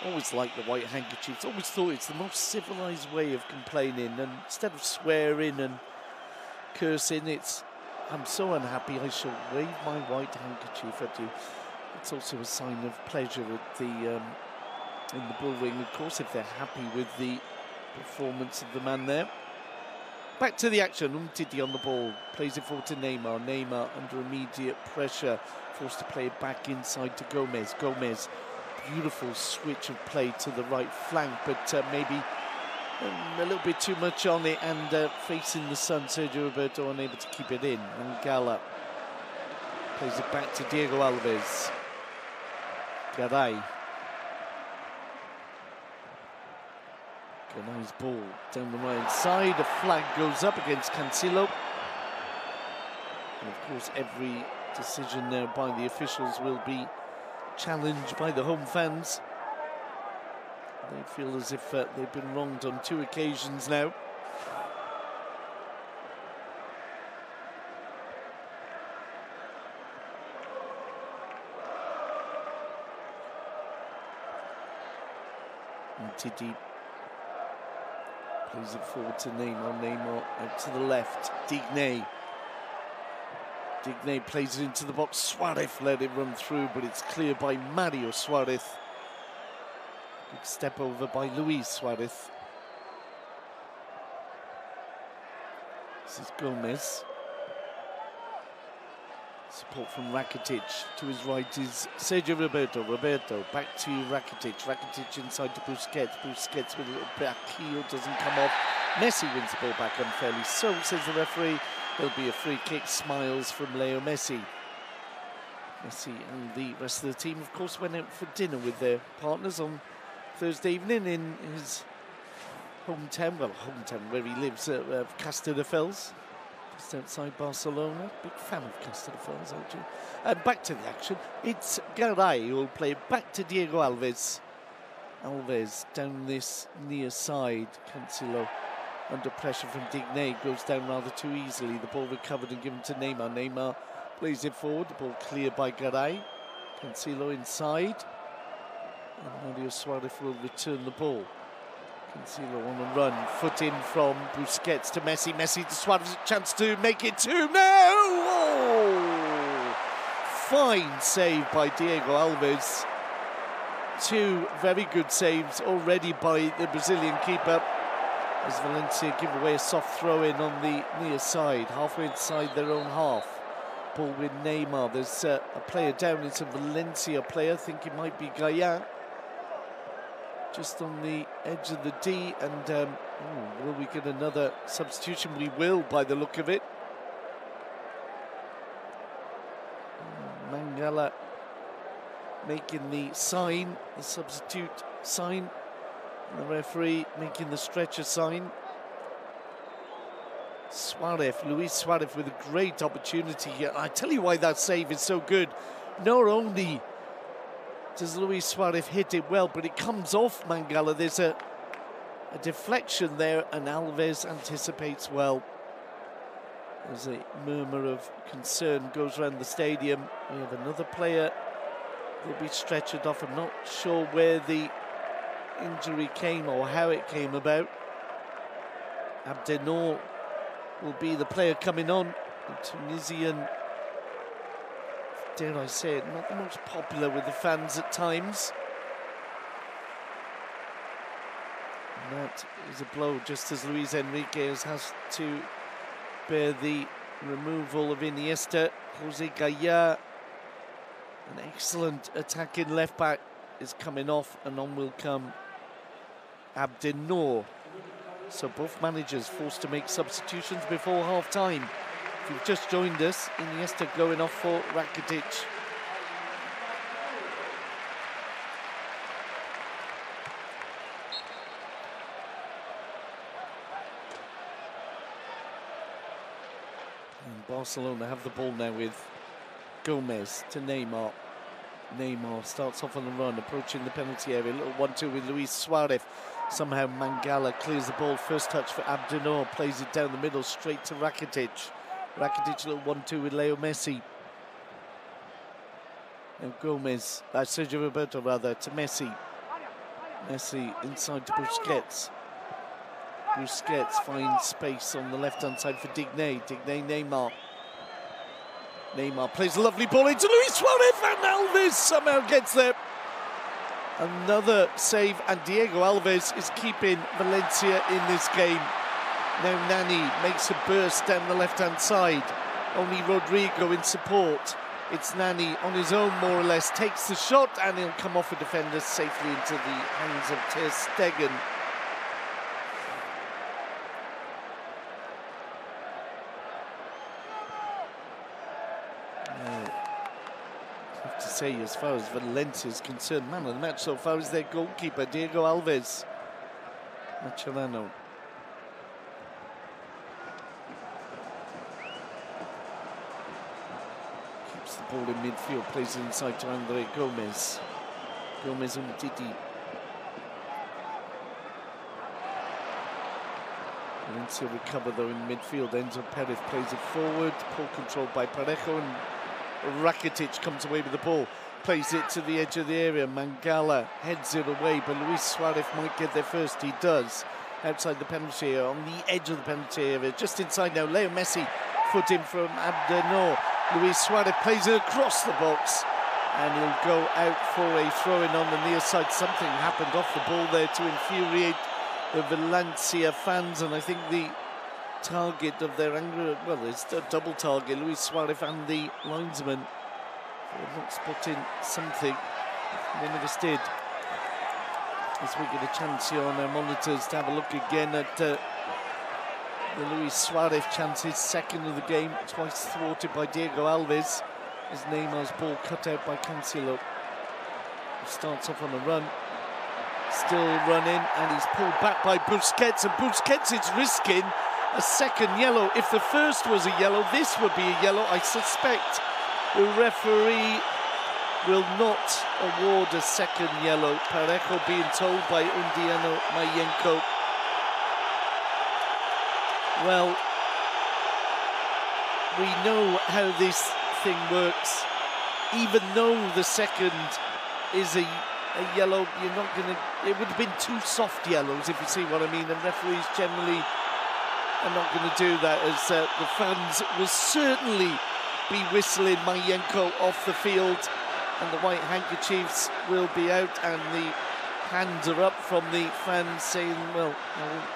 Always like the white handkerchiefs. Always thought it's the most civilised way of complaining, and instead of swearing and cursing, it's I'm so unhappy, I shall wave my white handkerchief at you. It's also a sign of pleasure at the in the bullring, of course, if they're happy with the performance of the man there. Back to the action. Umtiti on the ball, plays it forward to Neymar. Neymar under immediate pressure, forced to play it back inside to Gomez. Gomez, beautiful switch of play to the right flank, but maybe a little bit too much on it, and facing the sun, Sergio Roberto unable to keep it in. Mangala plays it back to Diego Alves. Garay. Garay's ball down the right side. A flag goes up against Cancelo. And of course, every decision now by the officials will be challenged by the home fans. They feel as if they've been wronged on 2 occasions now. Umtiti plays it forward to Neymar. Neymar out to the left. Digne. Digne plays it into the box. Suarez let it run through, but it's cleared by Mario Suarez. Good step over by Luis Suarez. This is Gomez. Support from Rakitic. To his right is Sergio Roberto. Roberto back to Rakitic. Rakitic inside to Busquets. Busquets with a little back heel, doesn't come off. Messi wins the ball back unfairly. So, says the referee, there'll be a free kick. Smiles from Leo Messi. Messi and the rest of the team, of course, went out for dinner with their partners on Thursday evening in his hometown, where he lives, Castelldefels, just outside Barcelona. Big fan of Castelldefels, aren't you? And back to the action. It's Garay who will play it back to Diego Alves. Alves down this near side. Cancelo under pressure from Digne, goes down rather too easily. The ball recovered and given to Neymar. Neymar plays it forward. The ball cleared by Garay. Cancelo inside. And Mario Suarez will return the ball. Cancelo on a run, foot in from Busquets to Messi. Messi to Suarez, a chance to make it 2. No! Oh! Fine save by Diego Alves. 2 very good saves already by the Brazilian keeper, as Valencia give away a soft throw-in on the near side, halfway inside their own half. Ball with Neymar. There's a player down. It's a Valencia player. I think it might be Gaya. Just on the edge of the D, and will we get another substitution? We will, by the look of it. Mangala making the sign, the substitute sign, and the referee making the stretcher sign. Suarez, Luis Suarez with a great opportunity here. I tell you why that save is so good. Not only does Luis Suarez hit it well, but it comes off Mangala. There's a deflection there, and Alves anticipates well. There's a murmur of concern goes around the stadium. We have another player who'll be stretchered off. I'm not sure where the injury came or how it came about. Abdennour will be the player coming on. The Tunisian, dare I say it, not the most popular with the fans at times. And that is a blow, just as Luis Enrique has to bear the removal of Iniesta. Jose Gaya, an excellent attacking left back, is coming off, and on will come Abdennour. So both managers forced to make substitutions before half-time. If you've just joined us, Iniesta going off for Rakitic. And Barcelona have the ball now with Gomez to Neymar. Neymar starts off on the run, approaching the penalty area. A little 1-2 with Luis Suarez. Somehow Mangala clears the ball. First touch for Abdennour, plays it down the middle straight to Rakitic. Rakitic, a little 1-2 with Leo Messi. And Gomez, Sergio Roberto rather, to Messi. Messi inside to Busquets. Busquets finds space on the left-hand side for Digne. Digne, Neymar. Neymar plays a lovely ball into Luis Suarez, and Alves somehow gets there. Another save, and Diego Alves is keeping Valencia in this game. Now Nani makes a burst down the left-hand side. Only Rodrigo in support. It's Nani on his own, more or less, takes the shot, and he'll come off a defender safely into the hands of Ter Stegen. I have to say, as far as Valencia is concerned, man of the match so far is their goalkeeper, Diego Alves. Mascherano. Keeps the ball in midfield, plays it inside to Andre Gomez. Gomez Umtiti. Valencia recover though in midfield. Enzo Perez plays it forward, ball controlled by Parejo, and Rakitic comes away with the ball, plays it to the edge of the area. Mangala heads it away, but Luis Suarez might get there first. He does. Outside the penalty area, on the edge of the penalty area, just inside now. Leo Messi, foot in from Abdennour. Luis Suarez plays it across the box, and he'll go out for a throw-in on the near side. Something happened off the ball there to infuriate the Valencia fans, and I think the target of their anger, well, it's a double target, Luis Suarez and the linesman, for not spotting something. They never did. As we get a chance here on our monitors to have a look again at the Luis Suarez chances, second of the game, twice thwarted by Diego Alves, as Neymar's ball cut out by Cancelo. He starts off on a run, still running, and he's pulled back by Busquets, and Busquets is risking a second yellow. If the first was a yellow, this would be a yellow. I suspect the referee will not award a second yellow. Parejo being told by Undiano Mayenko. Well, we know how this thing works. Even though the second is a yellow, you're not going to... It would have been two soft yellows, if you see what I mean. And referees generally are not going to do that, as the fans will certainly be whistling Mayenko off the field, and the white handkerchiefs will be out, and the hands are up from the fans saying, well, I won't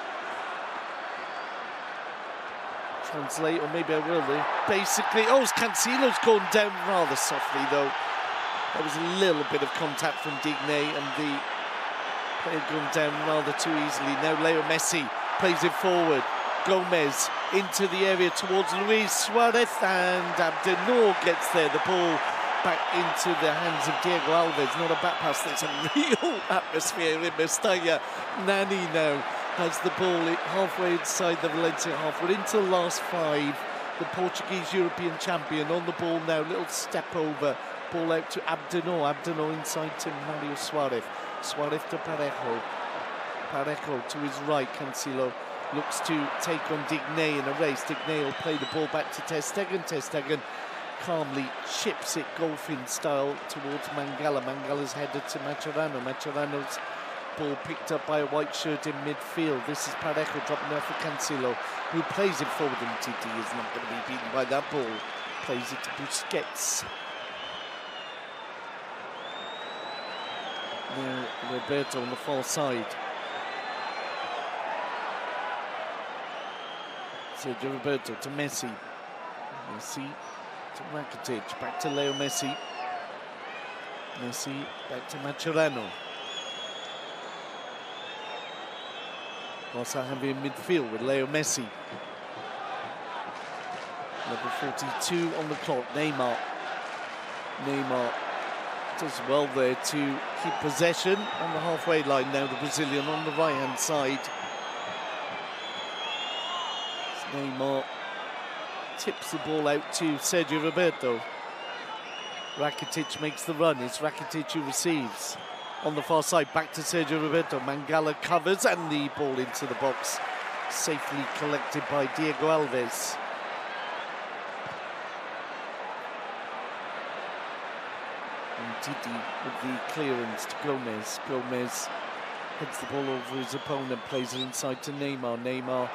translate, or maybe I will. Basically, oh, Cancelo's gone down rather softly, though. There was a little bit of contact from Digne, and the player gone down rather too easily. Now Leo Messi plays it forward. Gomez into the area towards Luis Suarez, and Abdennour gets there. The ball back into the hands of Diego Alves. Not a back pass, there's a real atmosphere in Mestalla. Nani now has the ball halfway inside the Valencia half. We're into the last five. The Portuguese European champion on the ball now. Little step over Ball out to Abdenor. Abdenor inside to Mario Suarez. Suarez to Parejo. Parejo to his right. Cancelo looks to take on Digne in a race. Digne will play the ball back to Ter Stegen. Ter Stegen calmly chips it golfing style towards Mangala. Mangala's headed to Mascherano. Mascherano's ball picked up by a white shirt in midfield. This is Parejo dropping out for Cancelo, who plays it forward, and Titi is not going to be beaten by that ball. Plays it to Busquets. Now Roberto on the far side. Sergio Roberto to Messi. Messi to Rakitic. Back to Leo Messi. Messi back to Mascherano. Barca have in midfield with Leo Messi. Number 42 on the clock, Neymar. Neymar does well there to keep possession on the halfway line. Now the Brazilian on the right-hand side. Neymar tips the ball out to Sergio Roberto. Rakitic makes the run. It's Rakitic who receives. On the far side, back to Sergio Roberto. Mangala covers and the ball into the box. Safely collected by Diego Alves. And Didi with the clearance to Gomez. Gomez heads the ball over his opponent, plays it inside to Neymar. Neymar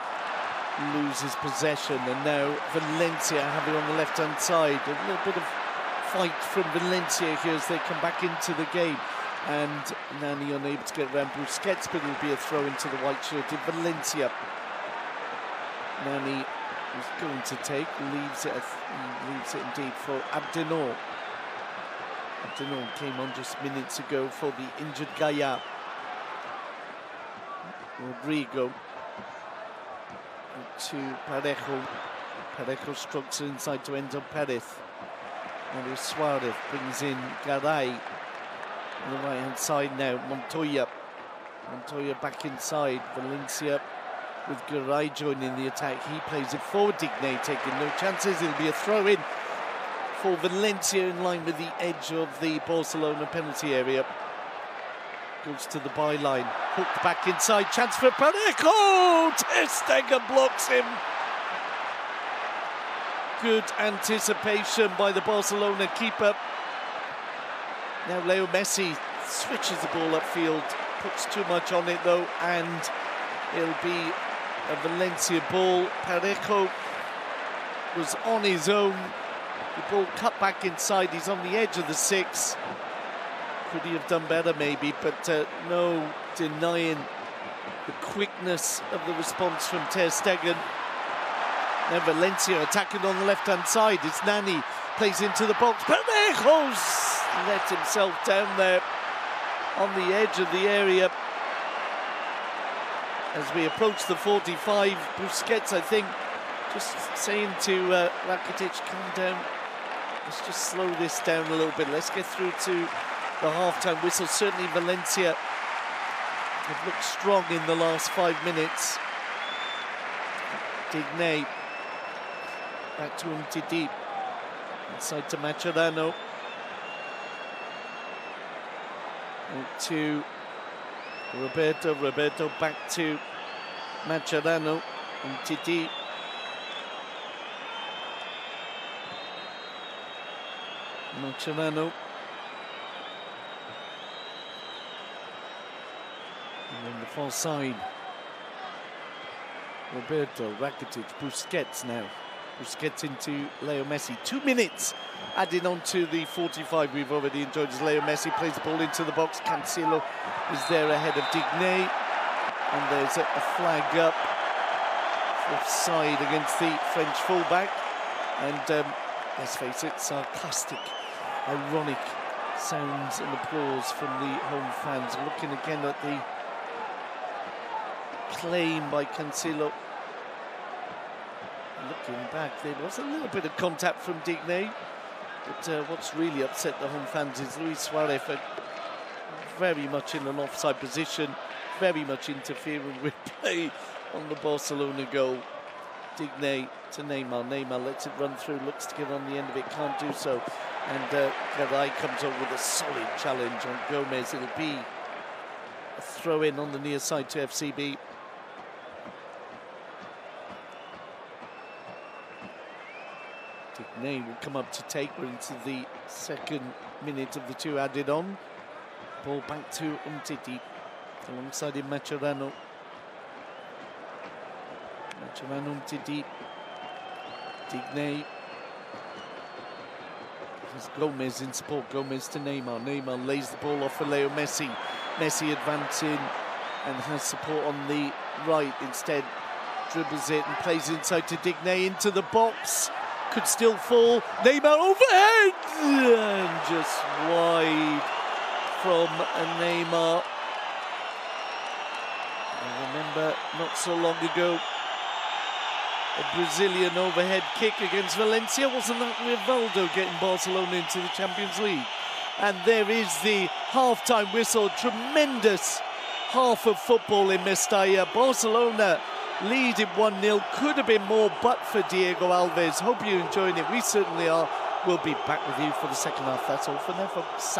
loses possession, and now Valencia have it on the left-hand side. A little bit of fight from Valencia here as they come back into the game. And Nani unable to get around Busquets, but it'll be a throw into the white shirt in Valencia. Nani is going to take, leaves it indeed for Abdenor. Abdenor came on just minutes ago for the injured Gaia. Rodrigo to Parejo. Parejo strokes inside to Enzo Perez. Mario Suarez brings in Garay. On the right-hand side now, Montoya. Montoya back inside. Valencia with Garay joining the attack. He plays it forward. Digne taking no chances. It'll be a throw-in for Valencia in line with the edge of the Barcelona penalty area. Goes to the byline. Hooked back inside. Chance for Parejo! Ter Stegen blocks him. Good anticipation by the Barcelona keeper. Now Leo Messi switches the ball upfield, puts too much on it though, and it'll be a Valencia ball. Parejo was on his own. The ball cut back inside. He's on the edge of the 6. Could he have done better maybe, but no denying the quickness of the response from Ter Stegen. Now Valencia attacking on the left-hand side. It's Nani, plays into the box. Parejo's let himself down there on the edge of the area. As we approach the 45, Busquets, I think, just saying to Rakitic, calm down. Let's just slow this down a little bit. Let's get through to the half-time whistle. Certainly Valencia have looked strong in the last 5 minutes. Digne back to Umtiti. Inside to Mascherano. To Roberto. Roberto back to Mascherano. Umtiti. Mascherano. And on the far side, Roberto, Rakitic, Busquets now. Busquets into Leo Messi. 2 minutes adding on to the 45 we've already enjoyed as Leo Messi plays the ball into the box. Cancelo is there ahead of Digne. And there's a flag up. Offside against the French fullback. And let's face it, sarcastic, ironic sounds and applause from the home fans. Looking again at the claim by Cancelo. Looking back, there was a little bit of contact from Digne, but what's really upset the home fans is Luis Suarez very much in an offside position, very much interfering with play on the Barcelona goal. Digne to Neymar. Neymar lets it run through, looks to get on the end of it, can't do so. And Garay comes up with a solid challenge on Gomez. It'll be a throw-in on the near side to FCB. Digne will come up to take. We're into the second minute of the two added on. Ball back to Umtiti. Alongside him, Mascherano. Mascherano, Umtiti. Digne. There's Gomez in support. Gomez to Neymar. Neymar lays the ball off for Leo Messi. Messi advancing and has support on the right. Instead, dribbles it and plays inside to Digne into the box. Could still fall. Neymar overhead! And just wide from Neymar. I remember not so long ago, a Brazilian overhead kick against Valencia. Wasn't that Rivaldo getting Barcelona into the Champions League? And there is the half-time whistle. Tremendous half of football in Mestalla. Barcelona leading 1-0. Could have been more, but for Diego Alves. Hope you're enjoying it. We certainly are. We'll be back with you for the second half. That's all for now, folks.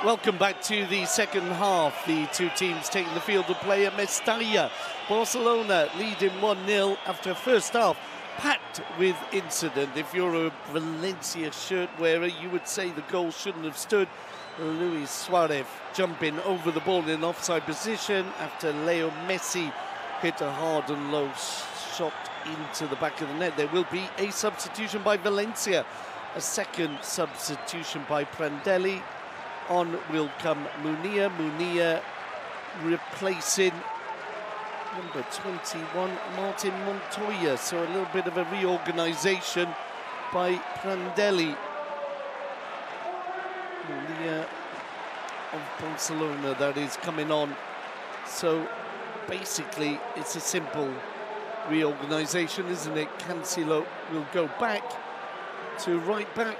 Welcome back to the second half. The two teams taking the field to play at Mestalla. Barcelona leading 1-0 after a first half packed with incident. If you're a Valencia shirt wearer, you would say the goal shouldn't have stood. Luis Suarez jumping over the ball in offside position after Leo Messi hit a hard and low shot into the back of the net. There will be a substitution by Valencia, a second substitution by Prandelli. On will come Munir. Munir replacing number 21, Martin Montoya. So a little bit of a reorganisation by Prandelli. Munir of Barcelona, that is, coming on. So basically, it's a simple reorganisation, isn't it? Cancelo will go back to right back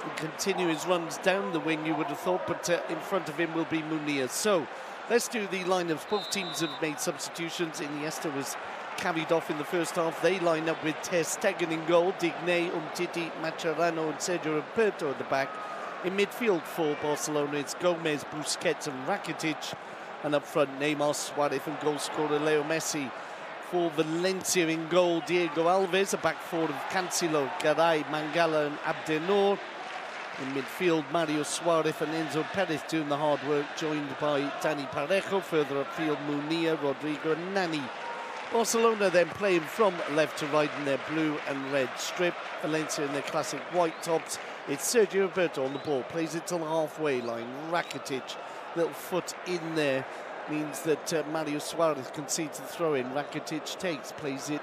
and continue his runs down the wing, you would have thought, but in front of him will be Munir. So let's do the lineups. Both teams have made substitutions. Iniesta was carried off in the first half. They line up with Ter Stegen in goal, Digne, Umtiti, Mascherano and Sergio Roberto at the back. In midfield for Barcelona, it's Gomez, Busquets and Rakitic. And up front, Neymar, Suarez and goal scorer Leo Messi. For Valencia in goal, Diego Alves, a back four of Cancelo, Garay, Mangala and Abdennour. In midfield, Mario Suarez and Enzo Perez doing the hard work, joined by Dani Parejo. Further upfield, Munir, Rodrigo and Nani. Barcelona then playing from left to right in their blue and red strip. Valencia in their classic white tops. It's Sergio Roberto on the ball, plays it to the halfway line. Rakitic, little foot in there, means that Mario Suarez concedes the throw-in. Rakitic takes, plays it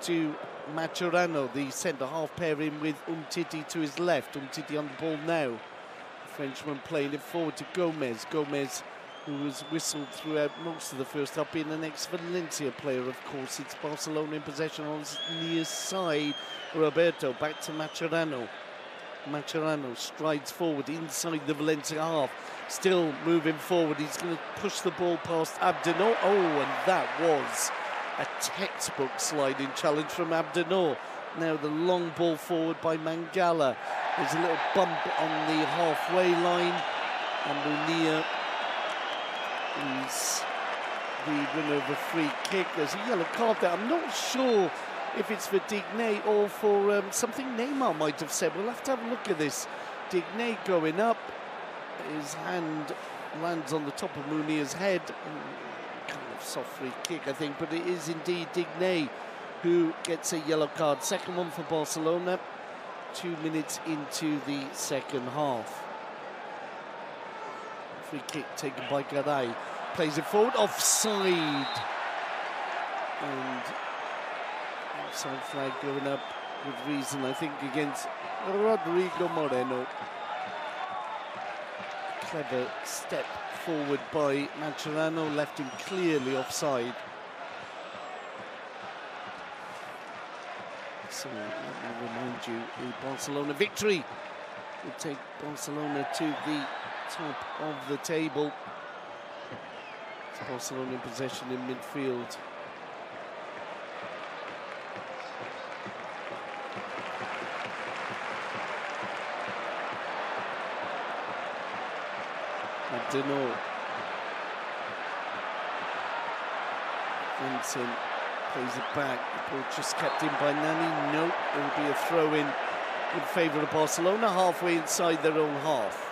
to Mascherano, the centre-half pairing with Umtiti to his left. Umtiti on the ball now. The Frenchman playing it forward to Gomez. Gomez, who was whistled throughout most of the first half, being an ex-Valencia player, of course. It's Barcelona in possession on his near side. Roberto back to Mascherano. Mascherano strides forward inside the Valencia half. Still moving forward. He's going to push the ball past Abdennour. Oh, and that was a textbook sliding challenge from Abdennour. Now the long ball forward by Mangala. There's a little bump on the halfway line. And Munir is the winner of a free kick. There's a yellow card there. I'm not sure if it's for Digne or for something Neymar might have said. We'll have to have a look at this. Digne going up. His hand lands on the top of Munir's head. Kind of soft free kick, I think, but it is indeed Digne who gets a yellow card. Second one for Barcelona. 2 minutes into the second half. Free kick taken by Garay. Plays it forward, offside. And offside flag going up with reason, I think, against Rodrigo Moreno. Clever step forward by Mascherano, left him clearly offside. So let me remind you, the Barcelona victory will take Barcelona to the top of the table. It's Barcelona in possession in midfield. Abdennour. Vincent plays it back. The ball just kept in by Nani. Nope, it will be a throw-in in favour of Barcelona, halfway inside their own half.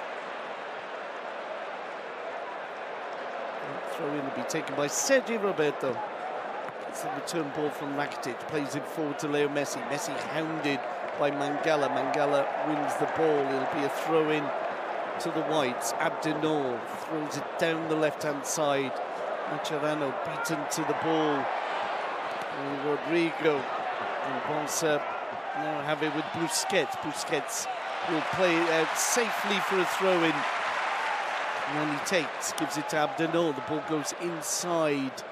Throw-in will be taken by Sergi Roberto. It's the return ball from Rakitic. Plays it forward to Leo Messi. Messi hounded by Mangala. Mangala wins the ball. It'll be a throw-in to the whites. Abdennour throws it down the left-hand side. Mascherano beaten to the ball. And Rodrigo and Barca now have it with Busquets. Busquets will play it out safely for a throw-in. And then he takes, gives it to Abdennour. The ball goes inside,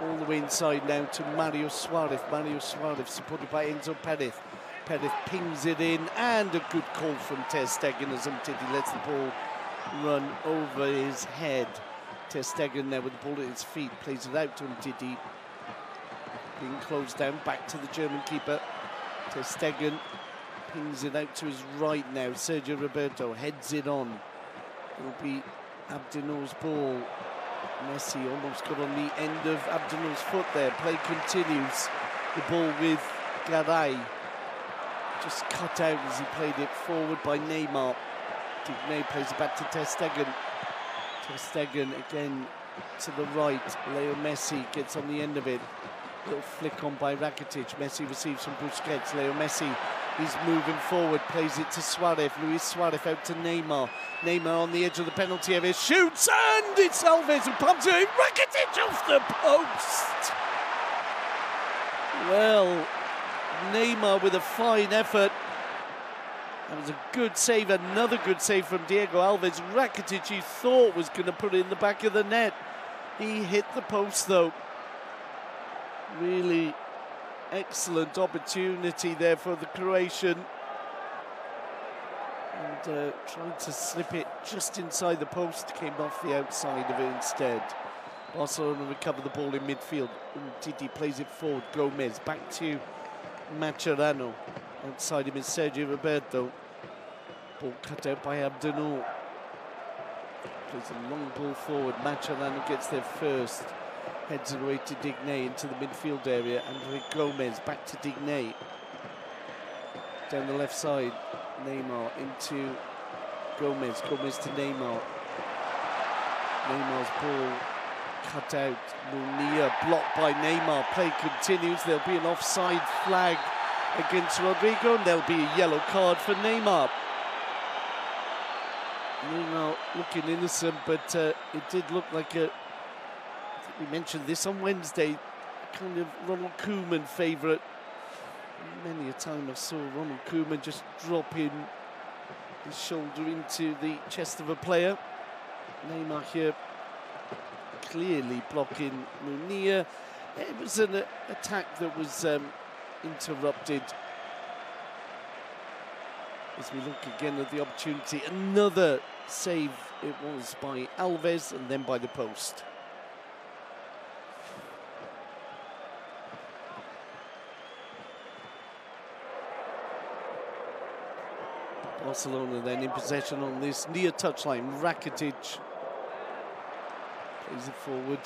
all the way inside now to Mario Suarez. Mario Suarez supported by Enzo Perez. Perez pings it in, and a good call from Ter Stegen as Umtiti lets the ball run over his head. Ter Stegen now with the ball at his feet, plays it out to Umtiti. Being closed down, back to the German keeper. Ter Stegen pings it out to his right now. Sergio Roberto heads it on. It'll be Abdennour's ball. Messi almost got on the end of Abdennour's foot there. Play continues. The ball with Garay. Just cut out as he played it forward by Neymar. Digne plays it back to Ter Stegen. Ter Stegen again to the right. Leo Messi gets on the end of it. Little flick on by Rakitic. Messi receives from Busquets. Leo Messi is moving forward, plays it to Suarez. Luis Suarez out to Neymar. Neymar on the edge of the penalty area, shoots, and it's Alves who pumps it in. Rakitic off the post. Well, Neymar with a fine effort. That was a good save, another good save from Diego Alves. Rakitic, he thought was going to put it in the back of the net. He hit the post though. Really excellent opportunity there for the Croatian. And trying to slip it just inside the post, came off the outside of it instead. Barcelona recover the ball in midfield. Titi plays it forward. Gomez back to Mascherano. Outside him is Sergio Roberto. Ball cut out by Abdennour. Plays a long ball forward. Mascherano gets there first. Heads it away to Digne into the midfield area. Andre Gomez back to Digne. Down the left side. Neymar into Gomez. Gomez to Neymar. Neymar's ball cut out. Munir blocked by Neymar. Play continues. There'll be an offside flag against Rodrigo, and there'll be a yellow card for Neymar. Neymar looking innocent, but it did look like a, I think we mentioned this on Wednesday, kind of Ronald Koeman favourite. Many a time I saw Ronald Koeman just drop in his shoulder into the chest of a player. Neymar here clearly blocking Munir. It was an attack that was interrupted. As we look again at the opportunity, another save it was by Alves and then by the post. Barcelona then in possession on this near touchline. Rakitic plays it forward.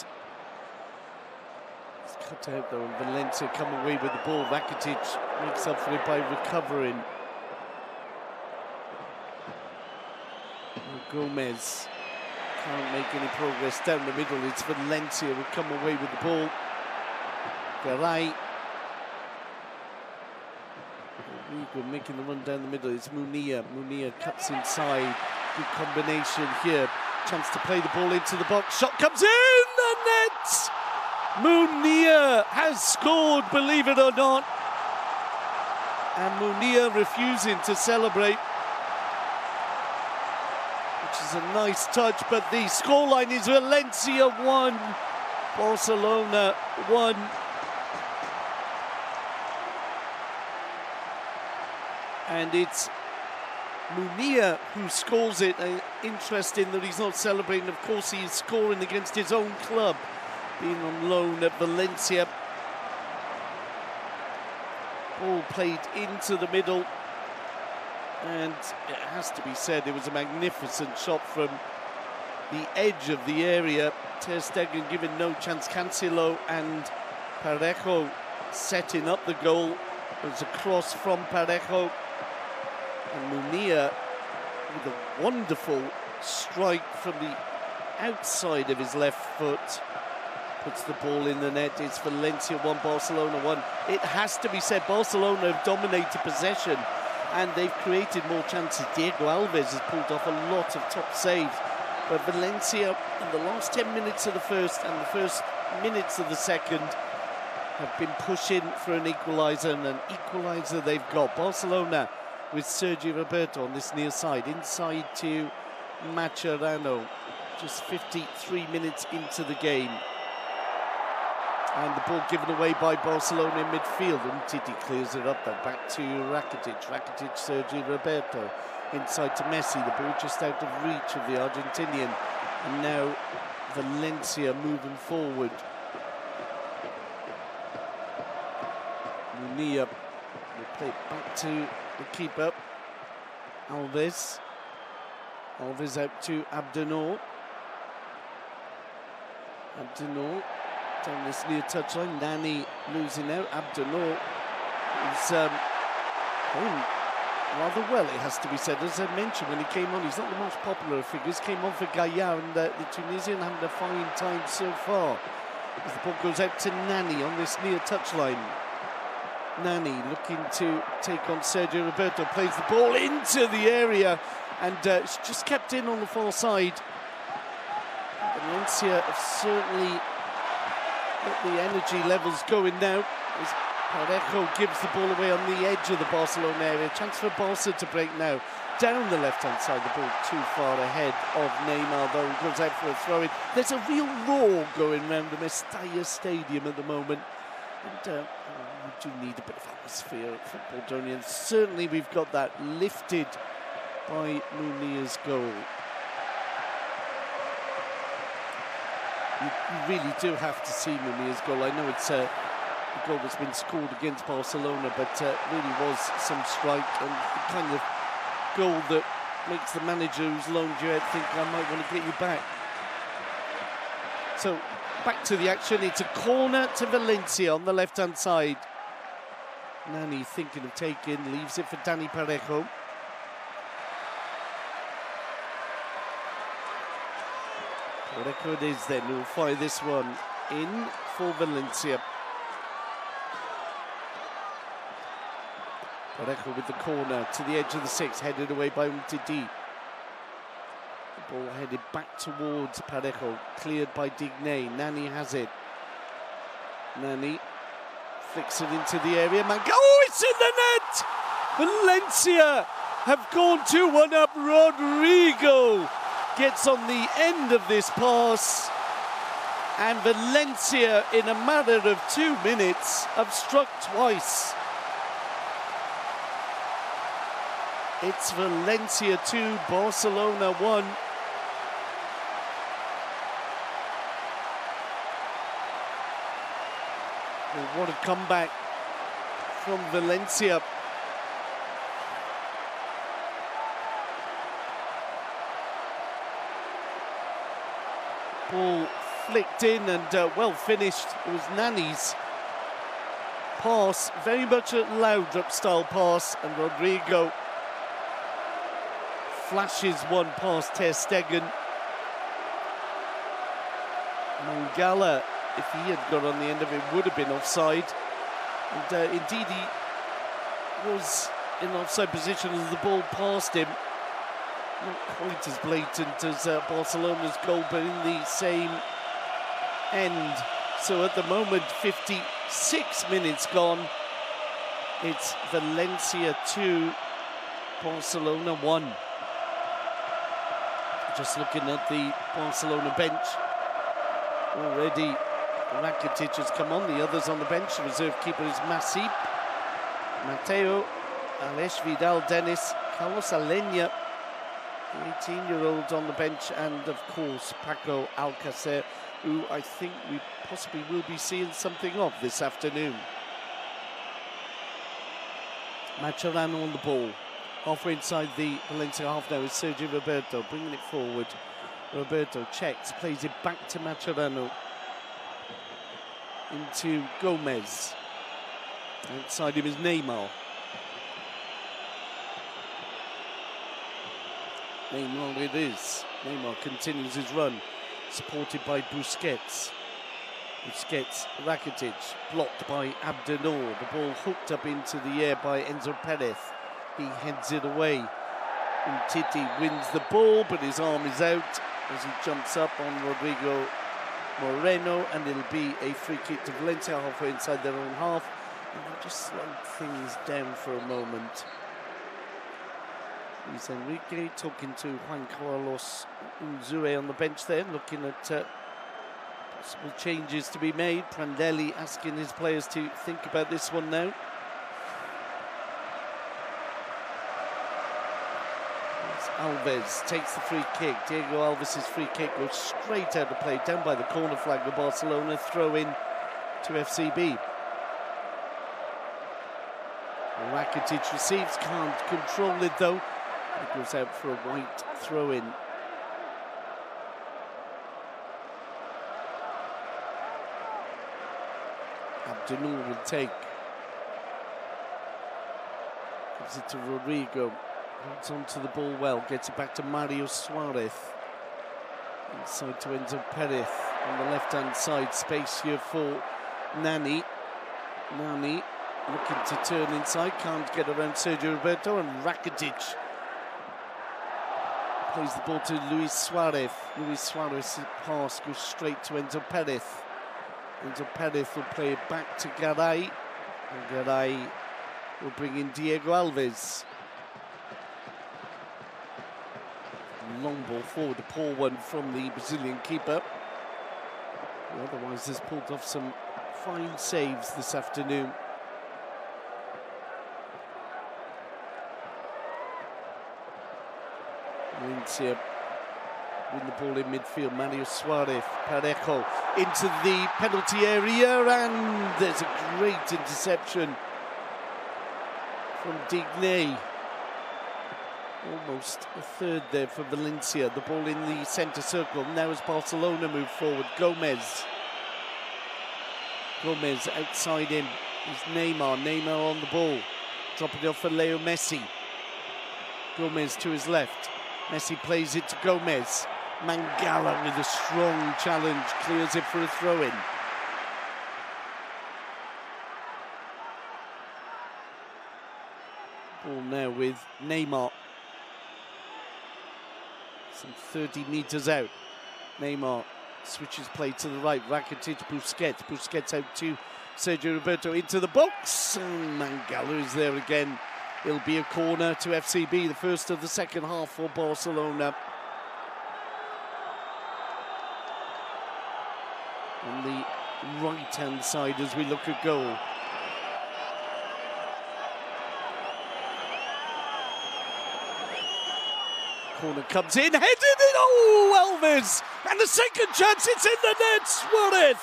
It's cut out though, and Valencia come away with the ball. Rakitic makes up for it by recovering. Gomez can't make any progress down the middle. It's Valencia who come away with the ball. Garay. Rodrigo making the run down the middle. It's Munir. Munir cuts inside. Good combination here. Chance to play the ball into the box. Shot comes in the net. Munir has scored, believe it or not. And Munir refusing to celebrate. Which is a nice touch, but the scoreline is Valencia 1, Barcelona 1. And it's Munir who scores it. Interesting that he's not celebrating. Of course, he is scoring against his own club, being on loan at Valencia. Ball played into the middle. And it has to be said, it was a magnificent shot from the edge of the area. Ter Stegen given no chance. Cancelo and Parejo setting up the goal. There's a cross from Parejo. And Munir with a wonderful strike from the outside of his left foot. Puts the ball in the net. It's Valencia 1, Barcelona 1. It has to be said, Barcelona have dominated possession and they've created more chances. Diego Alves has pulled off a lot of top saves. But Valencia, in the last 10 minutes of the first and the first minutes of the second, have been pushing for an equaliser, and an equaliser they've got. Barcelona with Sergi Roberto on this near side, inside to Mascherano, just 53 minutes into the game. And the ball given away by Barcelona in midfield. Umtiti clears it up, though. Back to Rakitic. Rakitic, Sergi Roberto. Inside to Messi. The ball just out of reach of the Argentinian. And now Valencia moving forward. Munir will play it back to the keeper. Alves. Alves out to Abdenor. Abdenor down this near touchline. Nani losing out. Abdenor is playing rather well, it has to be said. As I mentioned when he came on, he's not the most popular of figures. Came on for Gaia, and the Tunisian having a fine time so far. As the ball goes out to Nani on this near touchline. Nani looking to take on Sergio Roberto, plays the ball into the area, and it's just kept in on the far side. Valencia have certainly got the energy levels going now. As Parejo gives the ball away on the edge of the Barcelona area. Chance for Barca to break now. Down the left-hand side, the ball too far ahead of Neymar, though. He goes out for a throw-in. There's a real roar going around the Mestalla Stadium at the moment. And we do need a bit of atmosphere at football, don't you? And certainly we've got that lifted by Munir's goal. You really do have to see Munir's goal. I know it's a goal that's been scored against Barcelona, but really was some strike, and the kind of goal that makes the manager who's loaned you out think, I might want to get you back. So back to the action. It's a corner to Valencia on the left-hand side. Nani thinking of taking, leaves it for Dani Parejo. Parejo it is then who will fire this one in for Valencia. Parejo with the corner to the edge of the six, headed away by Umtiti. The ball headed back towards Parejo, cleared by Digne. Nani has it. Nani flicks it into the area. Oh, it's in the net! Valencia have gone 2-1 up. Rodrigo gets on the end of this pass. And Valencia, in a matter of 2 minutes, have struck twice. It's Valencia 2, Barcelona 1. Well, what a comeback from Valencia. Ball flicked in and well finished. It was Nani's pass, very much a Laudrup style pass, and Rodrigo flashes one past Ter Stegen. Mangala, if he had got on the end of it, would have been offside. And indeed he was in offside position as the ball passed him. Not quite as blatant as Barcelona's goal, but in the same end. So at the moment, 56 minutes gone. It's Valencia 2, Barcelona 1. Just looking at the Barcelona bench. Already Rakitic has come on, the others on the bench. The reserve keeper is Masip, Mateo, Alex Vidal, Dennis, Carlos Alenya, the 18-year-old on the bench, and of course Paco Alcacer, who I think we possibly will be seeing something of this afternoon. Mascherano on the ball. Halfway inside the Valencia half now is Sergio Roberto, bringing it forward. Roberto checks, plays it back to Mascherano. Into Gomez. Outside him is Neymar. Neymar it is. Neymar continues his run, supported by Busquets. Busquets, Rakitic, blocked by Abdennour. The ball hooked up into the air by Enzo Perez. He heads it away. Umtiti wins the ball, but his arm is out as he jumps up on Rodrigo Moreno, and it'll be a free kick to Valencia halfway inside their own half. And they'll just slow things down for a moment. Luis Enrique talking to Juan Carlos Unzue on the bench there, looking at possible changes to be made. Prandelli asking his players to think about this one now. Alves takes the free kick. Diego Alves' free kick goes straight out of play, down by the corner flag of Barcelona. Throw in to FCB. Rakitic receives, can't control it though. It goes out for a white throw-in. Abdennour will take. Gives it to Rodrigo. Holds on to the ball well. Gets it back to Mario Suarez. Inside to Enzo Perez. On the left-hand side, space here for Nani. Nani looking to turn inside. Can't get around Sergio Roberto. And Rakitic plays the ball to Luis Suarez. Luis Suarez's pass goes straight to Enzo Perez. Enzo Perez will play it back to Garay. And Garay will bring in Diego Alves. Long ball forward, a poor one from the Brazilian keeper. Who otherwise has pulled off some fine saves this afternoon. Valencia win the ball in midfield. Mario Suarez, Parejo into the penalty area, and there's a great interception from Digne. Almost a third there for Valencia. The ball in the centre circle. Now as Barcelona move forward, Gomez. Gomez outside him is Neymar. Neymar on the ball. Dropping it off for Leo Messi. Gomez to his left. Messi plays it to Gomez. Mangala with a strong challenge. Clears it for a throw-in. Ball now with Neymar. Some 30 metres out. Neymar switches play to the right. Rakitic, Busquets. Busquets out to Sergio Roberto into the box. And Mangala is there again. It'll be a corner to FCB, the first of the second half for Barcelona. On the right-hand side as we look at goal. Corner comes in, headed in, oh, Alves! And the second chance, it's in the net, Suarez!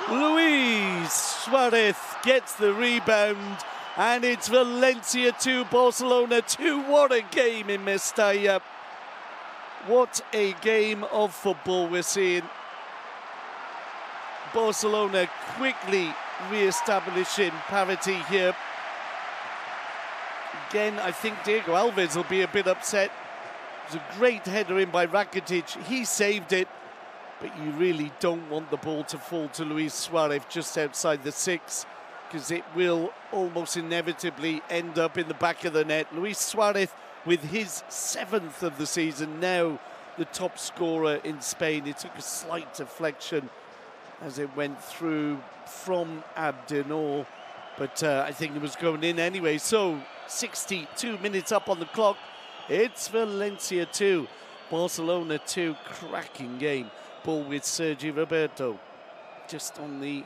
Luis Suarez gets the rebound, and it's Valencia 2, Barcelona 2. What a game in Mestalla. What a game of football we're seeing. Barcelona quickly re-establishing parity here. Again, I think Diego Alves will be a bit upset. It was a great header in by Rakitic. He saved it, but you really don't want the ball to fall to Luis Suarez just outside the 6, because it will almost inevitably end up in the back of the net. Luis Suarez with his 7th of the season, now the top scorer in Spain. It took a slight deflection as it went through from Abdennour, but I think it was going in anyway. So 62 minutes up on the clock. It's Valencia 2, Barcelona 2. Cracking game. Ball with Sergi Roberto just on the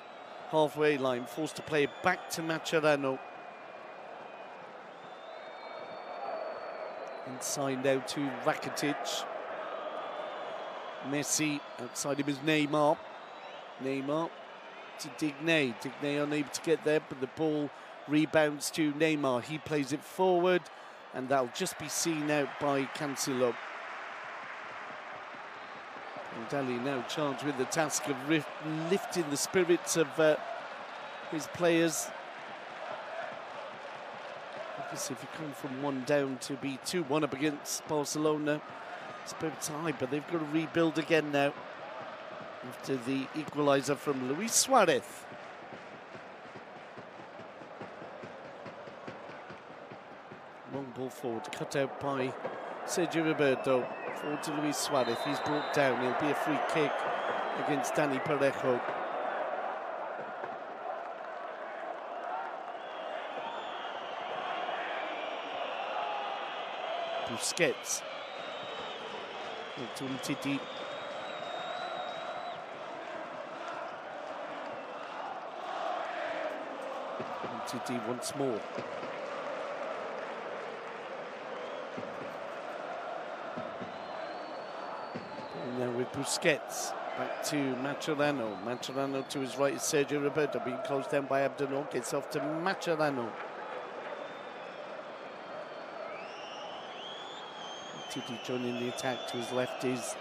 halfway line, forced to play it back to Mascherano. Inside now to Rakitic. Messi, outside him is Neymar. Neymar to Digne. Digne unable to get there, but the ball rebounds to Neymar. He plays it forward, and that'll just be seen out by Cancelo. And Dali now charged with the task of lifting the spirits of his players. Obviously, if you come from 1 down to be 2-1 up against Barcelona, spirits high, but they've got to rebuild again now after the equaliser from Luis Suarez. Long ball forward, cut out by Sergio Roberto. Forward to Luis Suarez. He's brought down. It'll be a free kick against Dani Parejo. Busquets. To Umtiti. Umtiti once more. Now with Busquets, back to Mascherano. Mascherano to his right is Sergio Roberto, being closed down by Abdennour. Gets off to Mascherano. Titi joining the attack. To his left is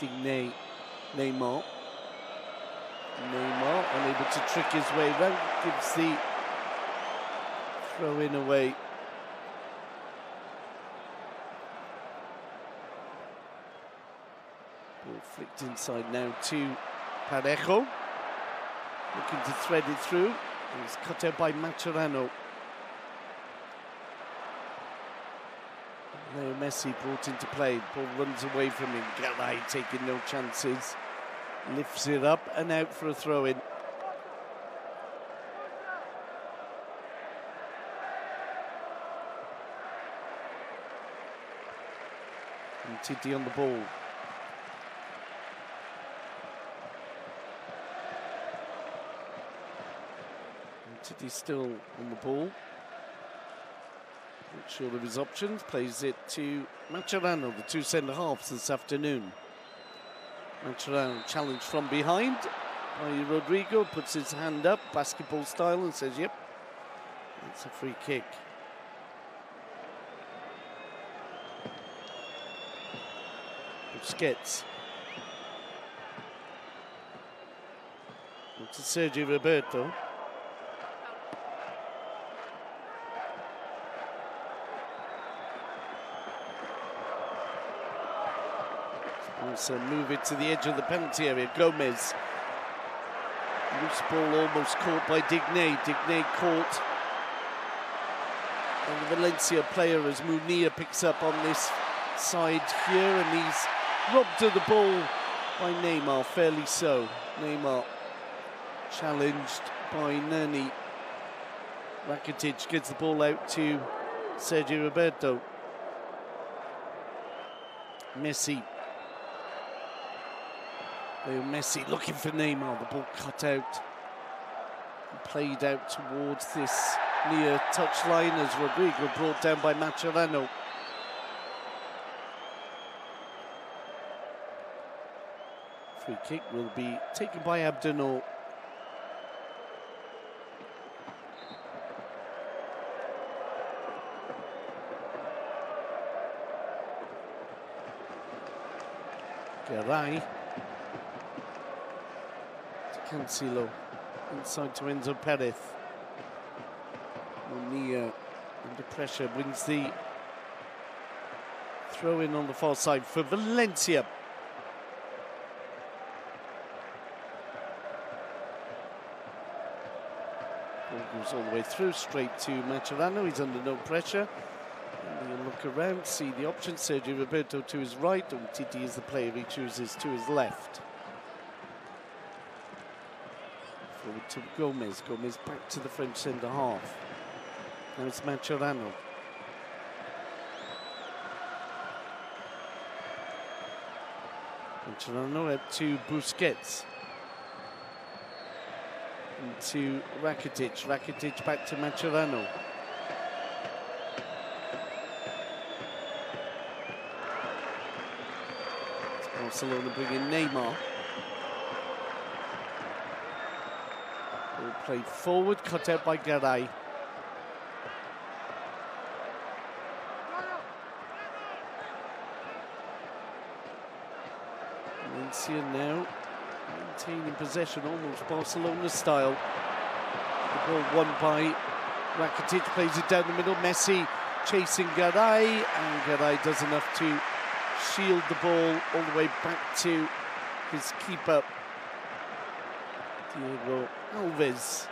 Neymar. Neymar unable to trick his way round. Gives the throw-in away. Ball flicked inside now to Parejo. Looking to thread it through. It's cut out by Mascherano. Leo Messi brought into play. Ball runs away from him. Garay taking no chances. Lifts it up and out for a throw-in. And Titi on the ball. And Titi still on the ball. Not sure of his options. Plays it to Mascherano, the 2 centre-halves this afternoon. Mascherano challenged from behind by Rodrigo, puts his hand up, basketball style, and says, yep, it's a free kick. Busquets. To Sergio Roberto. Also move it to the edge of the penalty area. Gomez. Loose ball almost caught by Digne. Digne caught. And the Valencia player as Munir picks up on this side here, and he's robbed of the ball by Neymar, fairly so. Neymar challenged by Nani. Rakitic gets the ball out to Sergio Roberto. Messi. Leo Messi looking for Neymar. The ball cut out. Played out towards this near touchline as Rodrigo brought down by Mascherano. Free kick will be taken by Abdennour. Garay. Cancelo inside to Enzo Perez. Munir under pressure wins the throw in on the far side for Valencia. Ball goes all the way through, straight to Mascherano. He's under no pressure. And he'll look around, see the options. Sergio Roberto to his right, and Titi is the player he chooses to his left. Forward to Gomez. Gomez back to the French centre-half. Now it's Mascherano. Mascherano out to Busquets. And to Rakitic. Rakitic back to Mascherano. It's Barcelona bringing Neymar. Ball played forward, cut out by Garay. And then Valencia now maintaining possession, almost Barcelona style. The ball won by Rakitic, plays it down the middle. Messi chasing Garay, and Garay does enough to shield the ball all the way back to his keeper, Diego Alves.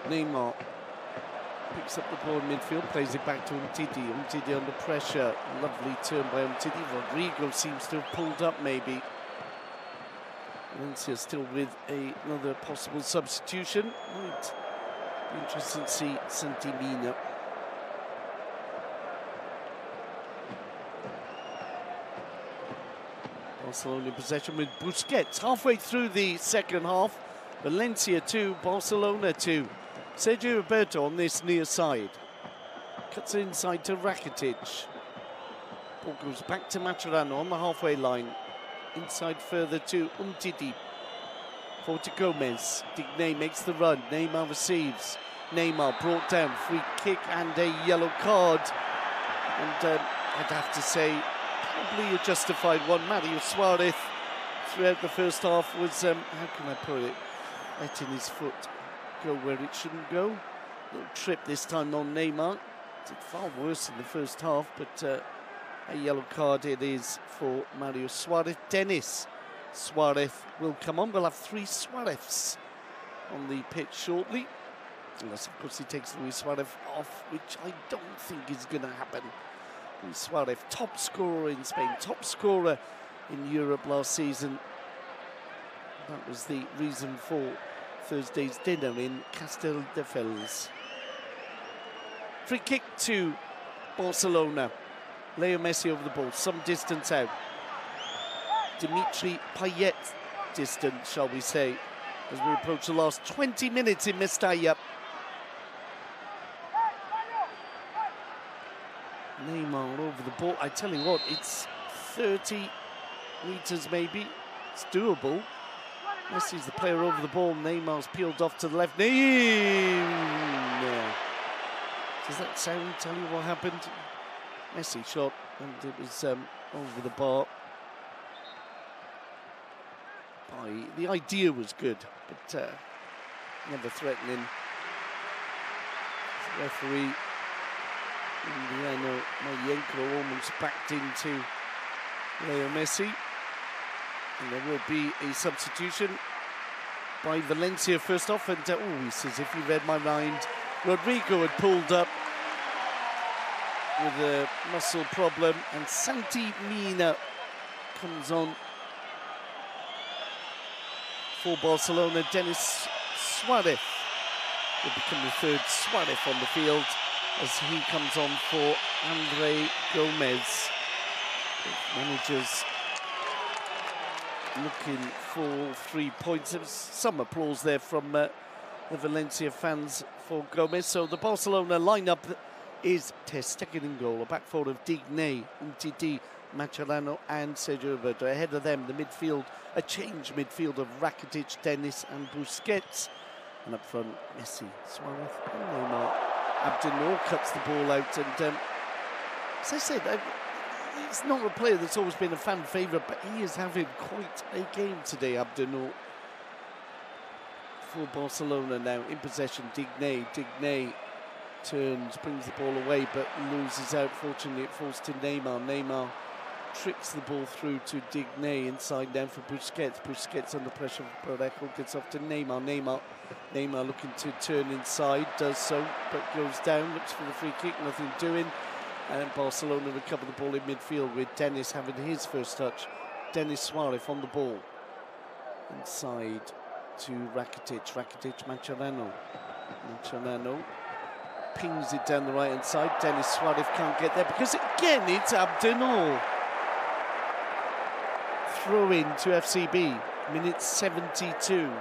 Neymar picks up the ball in midfield, plays it back to Umtiti. Umtiti under pressure. Lovely turn by Umtiti. Rodrigo seems to have pulled up maybe. Valencia still with another possible substitution. Right. Be interesting to see Santi Mina. Barcelona in possession with Busquets halfway through the second half. Valencia 2, Barcelona 2. Sergio Roberto on this near side. Cuts inside to Rakitic. Ball goes back to Mascherano on the halfway line. Inside further to Umtiti. Forward to Gomez. Digne makes the run. Neymar receives. Neymar brought down. Free kick and a yellow card. And I'd have to say, probably a justified one. Mario Suarez, throughout the first half, was, how can I put it, letting his foot go where it shouldn't go. Little trip this time on Neymar. Did far worse in the first half, but a yellow card it is for Mario Suarez. Denis Suarez will come on. We'll have 3 Suarez on the pitch shortly. Unless, of course, he takes Luis Suarez off, which I don't think is going to happen. Luis Suarez, top scorer in Spain, top scorer in Europe last season. That was the reason for Thursday's dinner in Castelldefels. Free kick to Barcelona. Leo Messi over the ball, some distance out. Dimitri Payet distance, shall we say, as we approach the last 20 minutes in Mestalla. Neymar over the ball. I tell you what, it's 30 metres maybe. It's doable. Messi's the player over the ball. Neymar's peeled off to the left. Does that sound, tell you what happened? Messi shot, and it was over the bar. The idea was good, but never threatening. The referee, Emiliano Mayenko, almost backed into Leo Messi. And there will be a substitution by Valencia first off. And he says, if you read my mind, Rodrigo had pulled up with a muscle problem, and Santi Mina comes on for Barcelona. Denis Suarez will become the 3rd Suarez on the field as he comes on for Andre Gomez. Managers looking for 3 points. There was some applause there from the Valencia fans for Gomez. So the Barcelona lineup is Ter Stegen in goal, a back four of Digne, Umtiti, Mascherano and Sergio Roberto. Ahead of them, the midfield, a change midfield of Rakitic, Denis and Busquets. And up front, Messi, Suarez and Neymar. Abdennour cuts the ball out, and as I said, he's not a player that's always been a fan favourite, but he is having quite a game today, Abdennour. For Barcelona now in possession, Digne turns, brings the ball away, but loses out. Fortunately, it falls to Neymar. Neymar trips the ball through to Digne, inside down for Busquets. Busquets under pressure for Parejo, gets off to Neymar. Neymar looking to turn inside, does so, but goes down, looks for the free kick, nothing doing. And Barcelona recover the ball in midfield with Denis having his first touch. Denis Suarez on the ball. Inside to Rakitic. Mascherano pings it down the right-hand side. Denis Suarez can't get there because, again, it's Abdennour. Throw in to FCB, minute 72.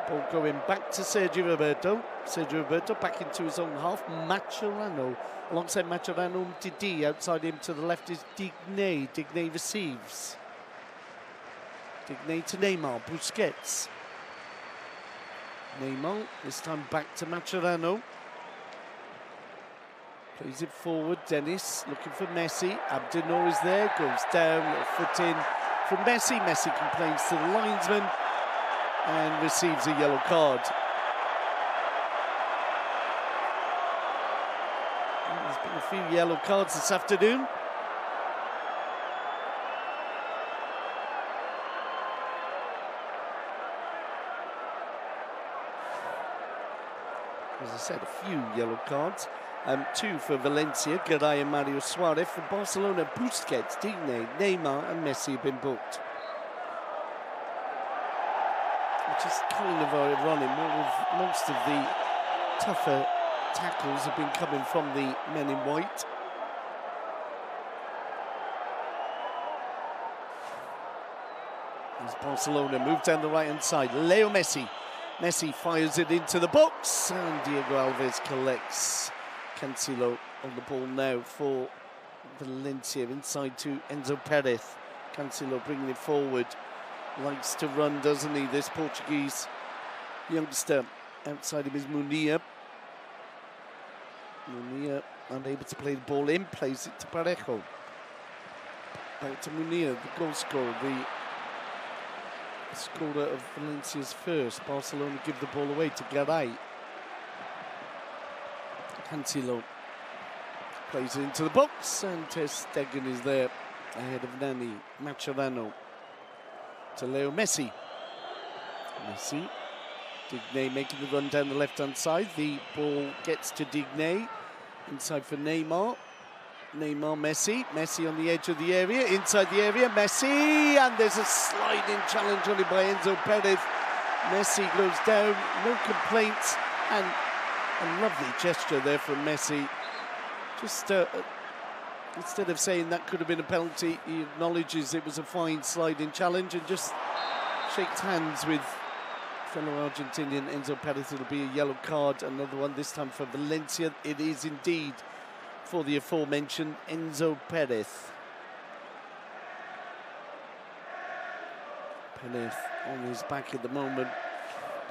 Ball going back to Sergio Roberto. Sergio Roberto back into his own half. Mascherano, alongside Mascherano, Umtiti. Outside him to the left is Digne. Digne receives. Digne to Neymar. Busquets. Neymar, this time back to Mascherano. Plays it forward, Dennis looking for Messi. Abdennour is there, goes down, little foot in from Messi. Messi complains to the linesman and receives a yellow card. There's been a few yellow cards this afternoon. As I said, a few yellow cards. 2 for Valencia, Garay and Mario Suarez. For Barcelona, Busquets, Digne, Neymar and Messi have been booked. Which is kind of ironic. Most of the tougher tackles have been coming from the men in white. As Barcelona move down the right-hand side, Leo Messi. Messi fires it into the box, and Diego Alves collects. Cancelo on the ball now for Valencia, inside to Enzo Perez. Cancelo bringing it forward. Likes to run, doesn't he, this Portuguese youngster. Outside him is Munir. Munir unable to play the ball in, plays it to Parejo. Back to Munir, the goal scorer, the scorer of Valencia's first. Barcelona give the ball away to Garay. Cancelo plays it into the box, and Ter Stegen is there ahead of Nani. Mascherano to Leo Messi. Messi. Digne making the run down the left-hand side. The ball gets to Digne. Inside for Neymar. Neymar, Messi. Messi on the edge of the area. Inside the area, Messi. And there's a sliding challenge on him by Enzo Perez. Messi goes down. No complaints. And a lovely gesture there from Messi. Just instead of saying that could have been a penalty, he acknowledges it was a fine sliding challenge and just shakes hands with fellow Argentinian Enzo Perez. It'll be a yellow card, another one this time for Valencia. It is indeed for the aforementioned Enzo Perez. Perez on his back at the moment,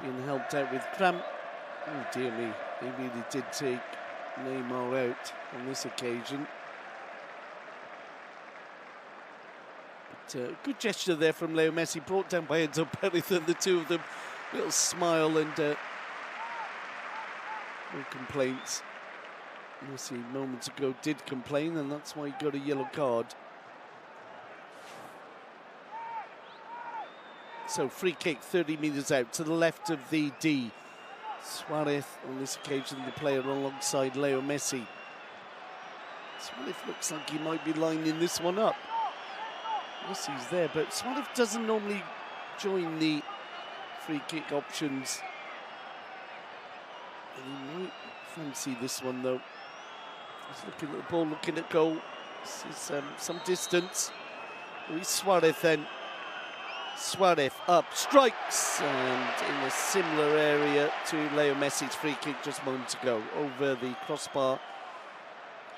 being helped out with cramp. Oh dear me, he really did take Neymar out on this occasion. But good gesture there from Leo Messi, brought down by Enzo Perez, and the two of them, little smile and no complaints. Messi moments ago did complain, and that's why he got a yellow card. So free kick 30 metres out to the left of the D. Suarez on this occasion the player alongside Leo Messi. Suarez looks like he might be lining this one up. Messi's there, but Suarez doesn't normally join the free kick options. And he might fancy this one though. He's looking at the ball, looking at goal. This is some distance. Luis Suarez then. Suarez up, strikes, and in a similar area to Leo Messi's free kick just moments ago, over the crossbar.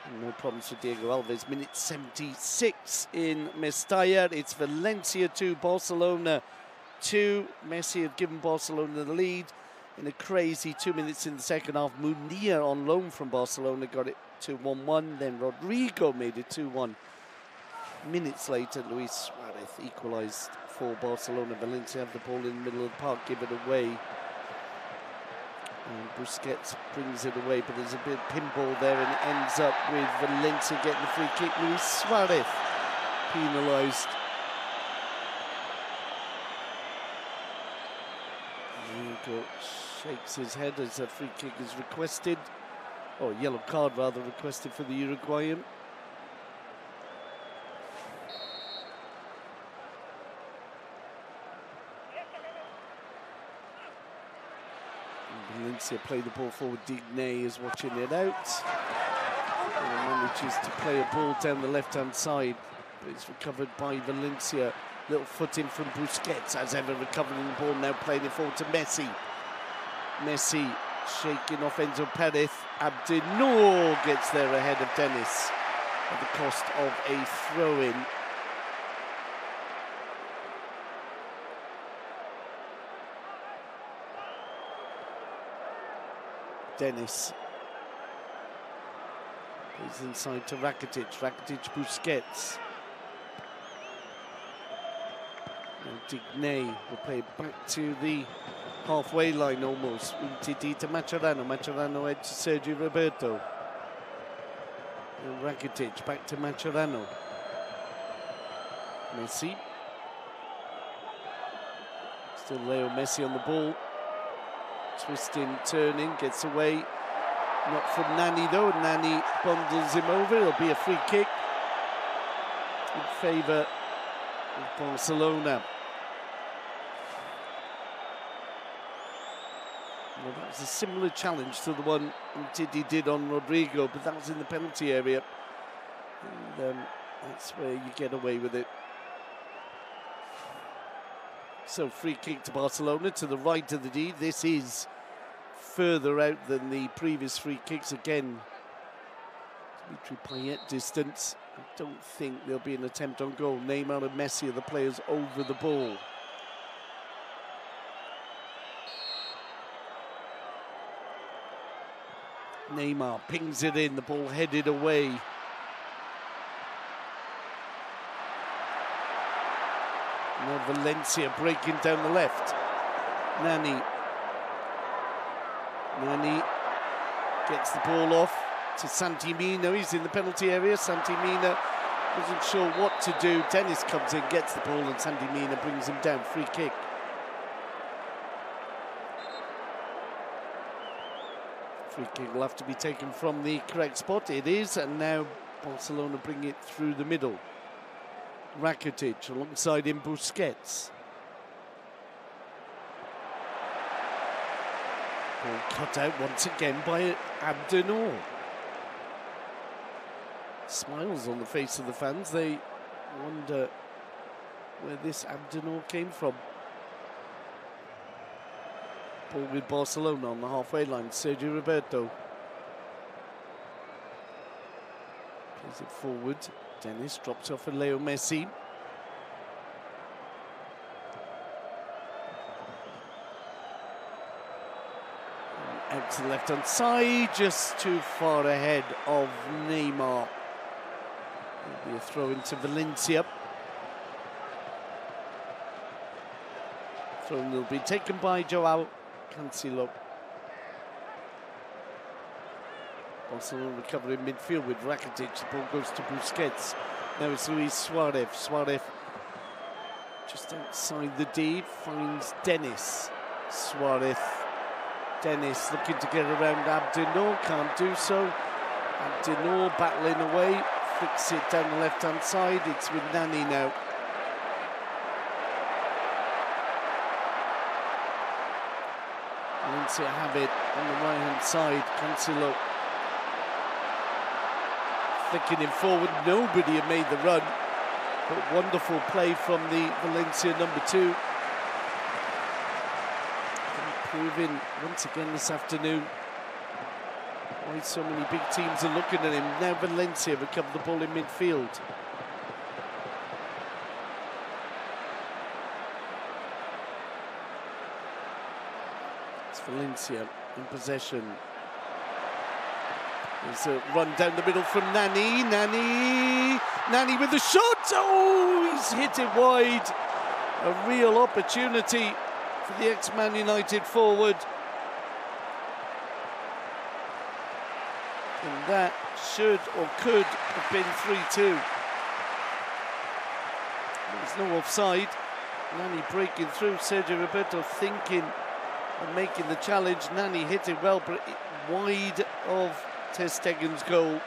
And no problems for Diego Alves. Minute 76 in Mestalla. It's Valencia 2, Barcelona 2. Messi have given Barcelona the lead in a crazy 2 minutes in the second half. Munir on loan from Barcelona got it to 1-1. Then Rodrigo made it 2-1. Minutes later, Luis Suarez equalised for Barcelona. Valencia have the ball in the middle of the park, give it away. And Busquets brings it away, but there's a bit of pinball there, and it ends up with Valencia getting the free kick. Luis Suarez penalised. Rodrigo shakes his head as a free kick is requested, or yellow card rather, requested for the Uruguayan. Valencia play the ball forward. Digne is watching it out. And manages to play a ball down the left-hand side, but it's recovered by Valencia. Little foot in from Busquets, as ever recovering the ball, now playing it forward to Messi. Messi shaking off Enzo Perez. Abdennour gets there ahead of Dennis at the cost of a throw-in. Dennis He's inside to Rakitic. Rakitic, Busquets. And Digne will play it back to the halfway line almost. Umtiti to Mascherano. Mascherano edge to Sergio Roberto. And Rakitic back to Mascherano. Messi. Still Leo Messi on the ball. Twisting, turning, gets away. Not from Nani though. Nani bundles him over. It'll be a free kick in favour of Barcelona. Well, that was a similar challenge to the one Didi did on Rodrigo, but that was in the penalty area. And that's where you get away with it. So free kick to Barcelona to the right of the D. This is further out than the previous free kicks again. Dimitri Payet distance. I don't think there'll be an attempt on goal. Neymar and Messi are the players over the ball. Neymar pings it in, the ball headed away. Now Valencia breaking down the left. Nani gets the ball off to Santi Mina. He's in the penalty area. Santi Mina wasn't sure what to do. Dennis comes in, gets the ball, and Santi Mina brings him down. Free kick. Free kick will have to be taken from the correct spot. It is, and now Barcelona bring it through the middle. Rakitic alongside him, Busquets. Ball cut out once again by Abdennour. Smiles on the face of the fans. They wonder where this Abdennour came from. Ball with Barcelona on the halfway line. Sergio Roberto plays it forward. Dennis drops off for Leo Messi. And out to the left-hand side, just too far ahead of Neymar. It'll be a throw into Valencia. Throw will be taken by Joao Cancelo. Barcelona recover in midfield with Rakitic. The ball goes to Busquets. Now it's Luis Suarez. Suarez just outside the D, finds Dennis. Suarez. Dennis looking to get around Abdennour, can't do so. Abdennour battling away, flicks it down the left-hand side. It's with Nani now. Valencia have it on the right-hand side. Cancelo flicking him forward. Nobody had made the run, but wonderful play from the Valencia number 2. Proving once again this afternoon why so many big teams are looking at him. Now Valencia recover the ball in midfield. It's Valencia in possession. There's a run down the middle from Nani. Nani with the shot. Oh, he's hit it wide. A real opportunity for the ex-Man United forward. And that should or could have been 3-2. There's no offside. Nani breaking through. Sergio Roberto thinking of making the challenge. Nani hit it well, but wide of Ter Stegen's goal.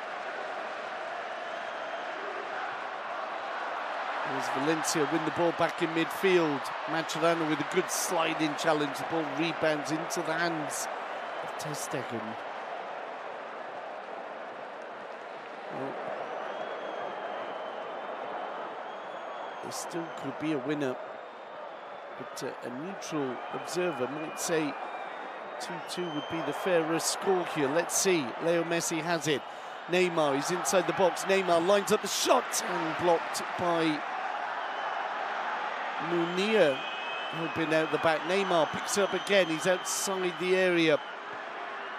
As Valencia win the ball back in midfield. Mascherano with a good sliding challenge. The ball rebounds into the hands of Ter Stegen. Well, there still could be a winner, but a neutral observer might say 2-2 would be the fairest score here. Let's see. Leo Messi has it. Neymar, he's inside the box. Neymar lines up the shot and blocked by Munir, who'd been out the back. Neymar picks up again. He's outside the area.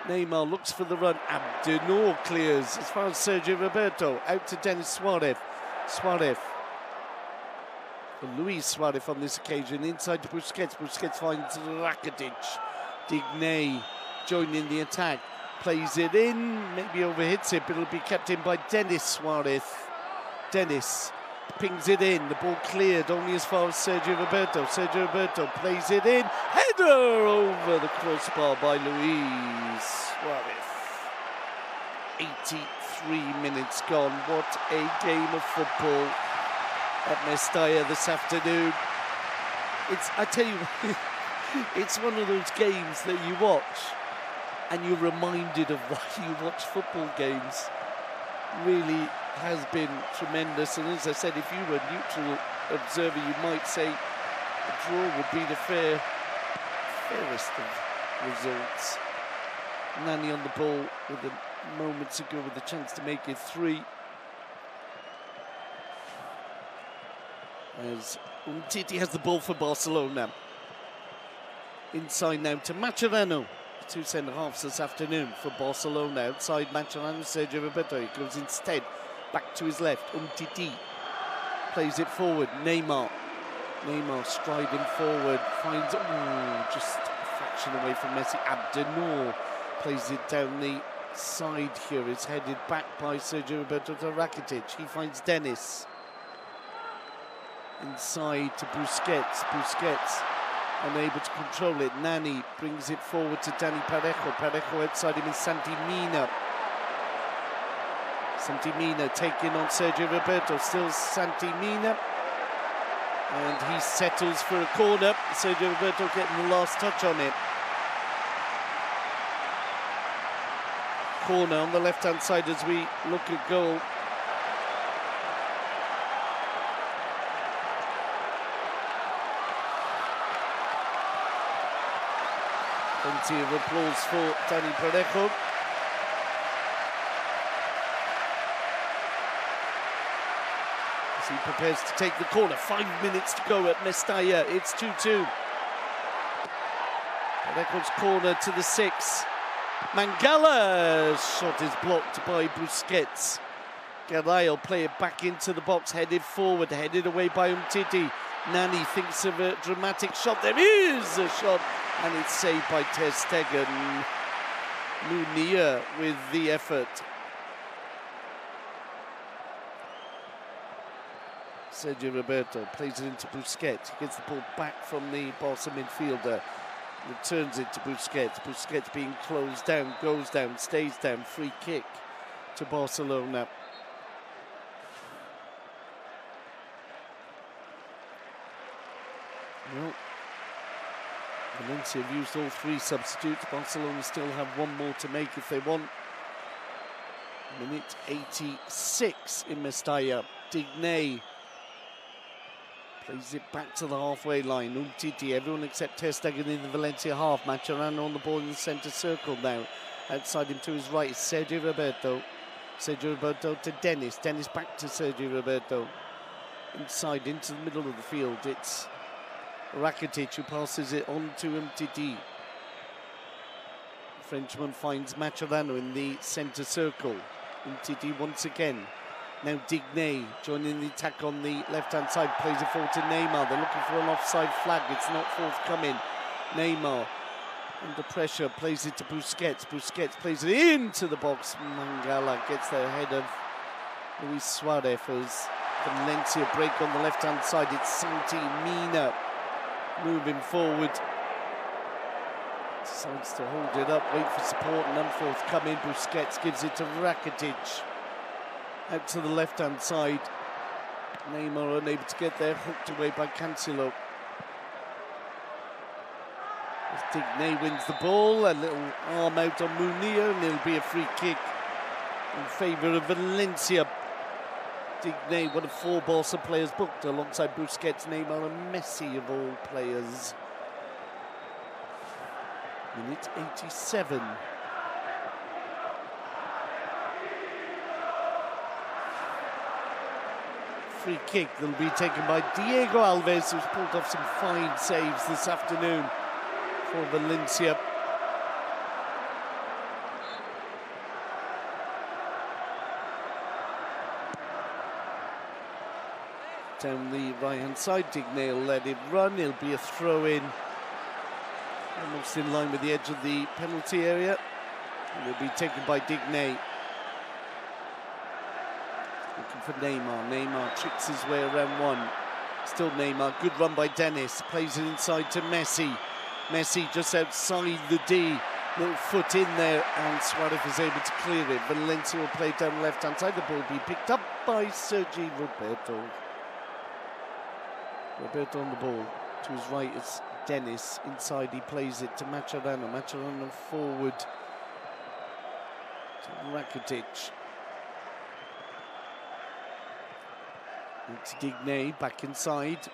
Neymar looks for the run. Abdennour clears as far as Sergio Roberto. Out to Denis Suarez. Suarez. For Luis Suarez on this occasion. Inside to Busquets. Busquets finds Rakitic. Digne joining the attack. Plays it in. Maybe overhits it, but it'll be kept in by Denis Suarez. Denis pings it in. The ball cleared only as far as Sergio Roberto. Sergio Roberto plays it in. Header over the crossbar by Luis Suarez. 83 minutes gone. What a game of football at Mestalla this afternoon. I tell you, it's one of those games that you watch and you're reminded of why you watch football games. Really has been tremendous, and as I said, if you were a neutral observer, you might say a draw would be the fairest of results. Nani on the ball with a moments ago with a chance to make it 3. As Umtiti has the ball for Barcelona. Inside now to Mascherano. 2 centre-halves this afternoon for Barcelona. Outside Mascherano, Sergio Roberto. He goes instead back to his left. Umtiti plays it forward. Neymar striding forward. Finds, just a fraction away from Messi. Abdennour plays it down the side here. It's headed back by Sergio Roberto to Rakitic. He finds Denis. Inside to Busquets. Busquets unable to control it. Nani brings it forward to Dani Parejo. Parejo outside him is Santi Mina. Santi Mina taking on Sergio Roberto. Still Santi Mina. And he settles for a corner. Sergio Roberto getting the last touch on it. Corner on the left-hand side as we look at goal. Plenty of applause for Dani Parejo. As he prepares to take the corner. 5 minutes to go at Mestalla. It's 2-2. Parejo's corner to the 6. Mangala's shot is blocked by Busquets. Garay will play it back into the box, headed forward, headed away by Umtiti. Nani thinks of a dramatic shot. There is a shot, and it's saved by Ter Stegen. Munir with the effort. Sergio Roberto plays it into Busquets. He gets the ball back from the Barca midfielder. Returns it to Busquets. Busquets being closed down, goes down, stays down. Free kick to Barcelona. Well, Valencia have used all 3 substitutes. Barcelona still have 1 more to make if they want. Minute 86 in Mestalla. Digne plays it back to the halfway line. Umtiti, everyone except Ter Stegen in the Valencia half. Mascherano on the ball in the centre circle now. Outside him to his right is Sergio Roberto. Sergio Roberto to Denis. Denis back to Sergio Roberto. Inside, into the middle of the field. It's Rakitic who passes it on to Umtiti. The Frenchman finds Mascherano in the centre circle. Umtiti once again. Now Digne joining the attack on the left-hand side, plays it forward to Neymar. They're looking for an offside flag. It's not forthcoming. Neymar under pressure, plays it to Busquets. Busquets plays it into the box. Mangala gets there ahead of Luis Suarez as Valencia break on the left-hand side. It's Santi Mina moving forward. Decides to hold it up, wait for support, and unforthcoming. Busquets gives it to Rakitic. Out to the left-hand side. Neymar unable to get there, hooked away by Cancelo. As Digne wins the ball, a little arm out on Munir, and it'll be a free kick in favour of Valencia. Digne, one of 4 Barca players booked, alongside Busquets, Neymar and Messi of all players. Minute 87. Free kick that'll be taken by Diego Alves, who's pulled off some fine saves this afternoon for Valencia. down the right-hand side. Digne will let it run. It'll be a throw-in, almost in line with the edge of the penalty area. And it'll be taken by Digne. Looking for Neymar. Neymar tricks his way around one. Still Neymar. Good run by Dennis. Plays it inside to Messi. Messi just outside the D. Little foot in there, and Suarez is able to clear it. Valencia will play down the left-hand side. The ball will be picked up by Sergi Roberto. Roberto on the ball. To his right is Dennis. Inside he plays it to Mascherano. Mascherano forward to Rakitic. It's Digne back inside.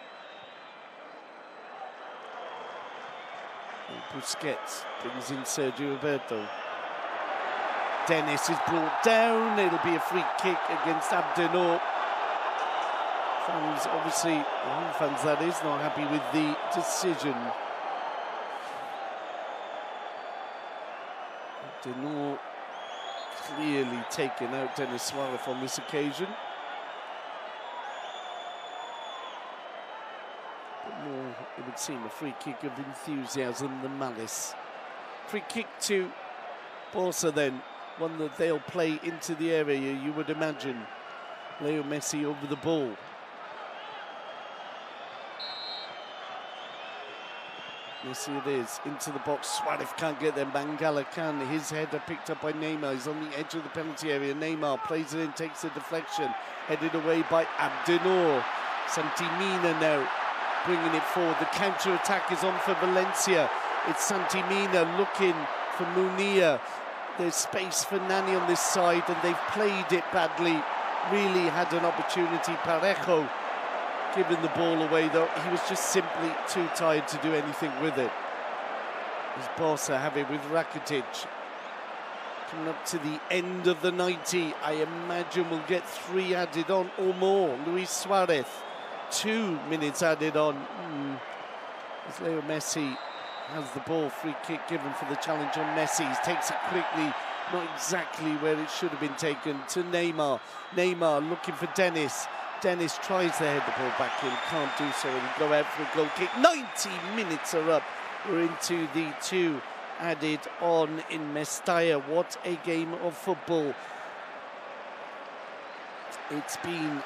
And Busquets brings in Sergio Roberto. Dennis is brought down. It'll be a free kick against Abdennour. Fans, obviously, home fans that is, not happy with the decision. Abdennour clearly taking out Denis Suarez on this occasion. More, it would seem, a free kick of enthusiasm than malice. Free kick to Barca then, one that they'll play into the area, you would imagine. Leo Messi over the ball. Messi it is, into the box. Suarez can't get there, Mangala can. His header picked up by Neymar. He's on the edge of the penalty area. Neymar plays it in, takes the deflection. Headed away by Abdennour. Santimina now bringing it forward. The counter-attack is on for Valencia. It's Santimina looking for Munir. There's space for Nani on this side, and they've played it badly. Really had an opportunity. Parejo giving the ball away, though he was just simply too tired to do anything with it. As Barca have it with Rakitic. Coming up to the end of the 90, I imagine we'll get 3 added on or more. Luis Suarez. 2 minutes added on. As Leo Messi has the ball, free kick given for the challenge on Messi. He takes it quickly, not exactly where it should have been taken, to Neymar. Neymar looking for Dennis. Dennis tries to head the ball back in, can't do so, and he'll go out for a goal kick. 90 minutes are up. We're into the 2 added on in Mestalla. What a game of football. It's been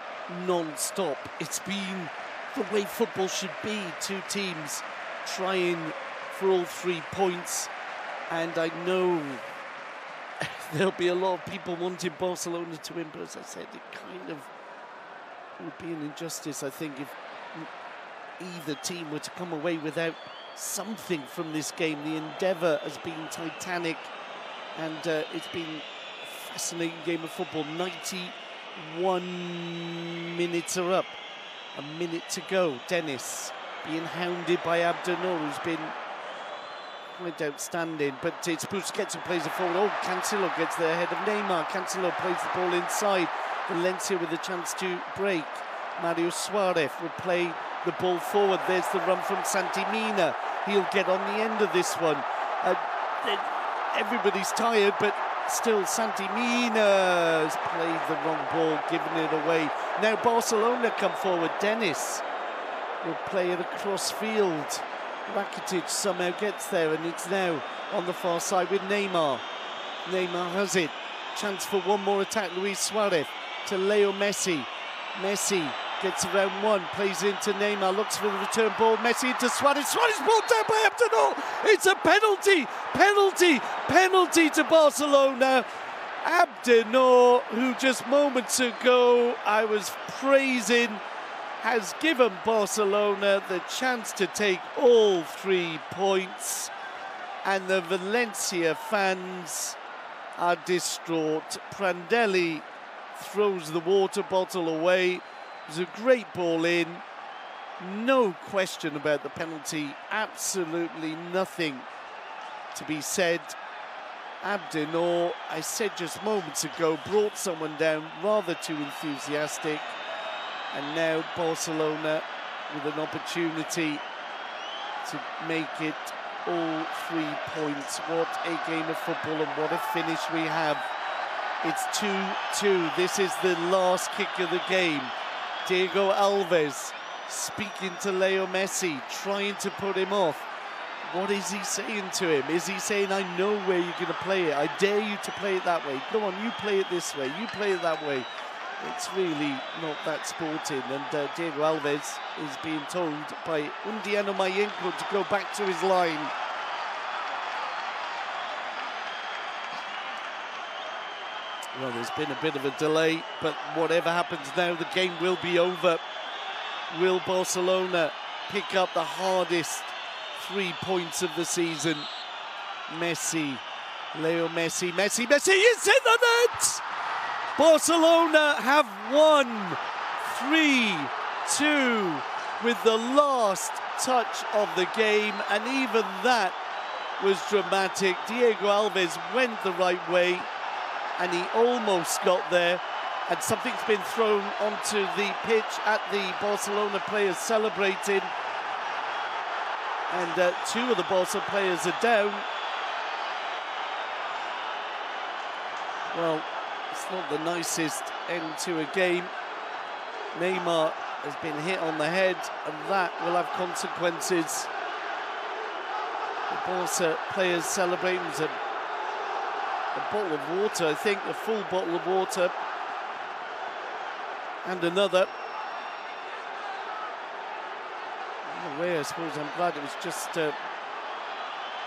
non-stop. It's been the way football should be. 2 teams trying for all 3 points, and I know there'll be a lot of people wanting Barcelona to win, but as I said, it kind of would be an injustice, I think, if either team were to come away without something from this game. The endeavour has been titanic, and it's been a fascinating game of football. 91 minutes are up. A minute to go. Dennis being hounded by Abdennour, who's been quite outstanding. But it's Busquets who plays it forward. Oh, Cancelo gets there ahead of Neymar. Cancelo plays the ball inside. Valencia with a chance to break. Mario Suarez will play the ball forward. There's the run from Santimina. He'll get on the end of this one. Everybody's tired, but still Santimina has played the wrong ball, giving it away. Now Barcelona come forward. Dennis will play it across field. Rakitic somehow gets there, and it's now on the far side with Neymar. Neymar has it. Chance for one more attack. Luis Suarez to Leo Messi. Messi gets around one, plays into Neymar, looks for the return ball. Messi into Suarez. Suarez ball down by Abdennour. It's a penalty. Penalty to Barcelona. Abdennour, who just moments ago I was praising, has given Barcelona the chance to take all 3 points, and the Valencia fans are distraught. Prandelli throws the water bottle away. It was a great ball in. No question about the penalty. Absolutely nothing to be said. Abdennour, I said just moments ago, brought someone down rather too enthusiastic. And now Barcelona with an opportunity to make it all 3 points. What a game of football, and what a finish we have. It's 2-2. This is the last kick of the game. Diego Alves speaking to Leo Messi, trying to put him off. What is he saying to him? Is he saying, I know where you're going to play it. I dare you to play it that way. Go on, you play it this way. You play it that way. It's really not that sporting. And Diego Alves is being told by Undiano Mayenko to go back to his line. Well, there's been a bit of a delay, but whatever happens now, the game will be over. Will Barcelona pick up the hardest 3 points of the season? Messi, Leo Messi, Messi is in the net! Barcelona have won 3-2 with the last touch of the game, and even that was dramatic. Diego Alves went the right way, and he almost got there, and something's been thrown onto the pitch at the Barcelona players celebrating, and two of the Barca players are down. Well, it's not the nicest end to a game. Neymar has been hit on the head, and that will have consequences. The Barca players celebrating a bottle of water, I think, a full bottle of water, and another. In a way, I suppose I'm glad it was just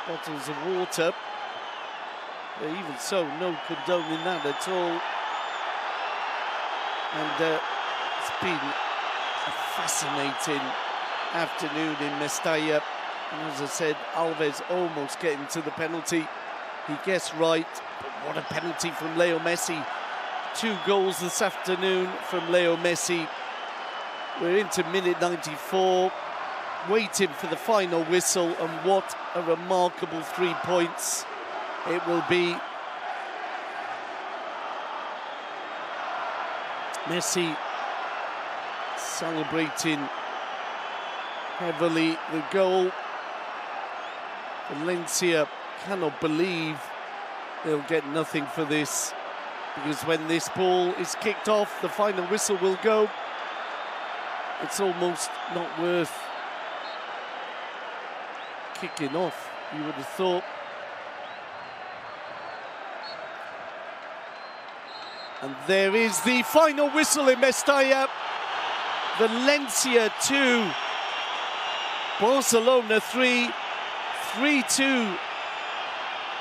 bottles of water. But even so, no condoning that at all. And it's been a fascinating afternoon in Mestalla. And as I said, Alves almost getting to the penalty. He guessed right, but what a penalty from Leo Messi. 2 goals this afternoon from Leo Messi. We're into minute 94, waiting for the final whistle, and what a remarkable 3 points it will be. Messi celebrating heavily the goal. Valencia cannot believe they'll get nothing for this, because when this ball is kicked off, the final whistle will go. It's almost not worth kicking off, you would have thought. And there is the final whistle in Mestalla. Valencia 2, Barcelona 3, 3-2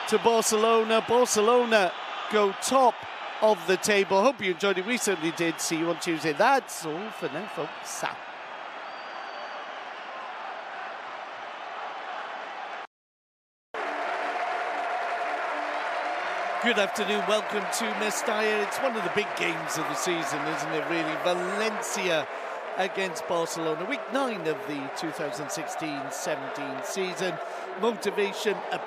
to Barcelona. Barcelona go top of the table. Hope you enjoyed it. We certainly did. See you on Tuesday. That's all for now, folks. Good afternoon, welcome to Mestalla. It's one of the big games of the season, isn't it, really? Valencia against Barcelona. Week 9 of the 2016-17 season. Motivation, a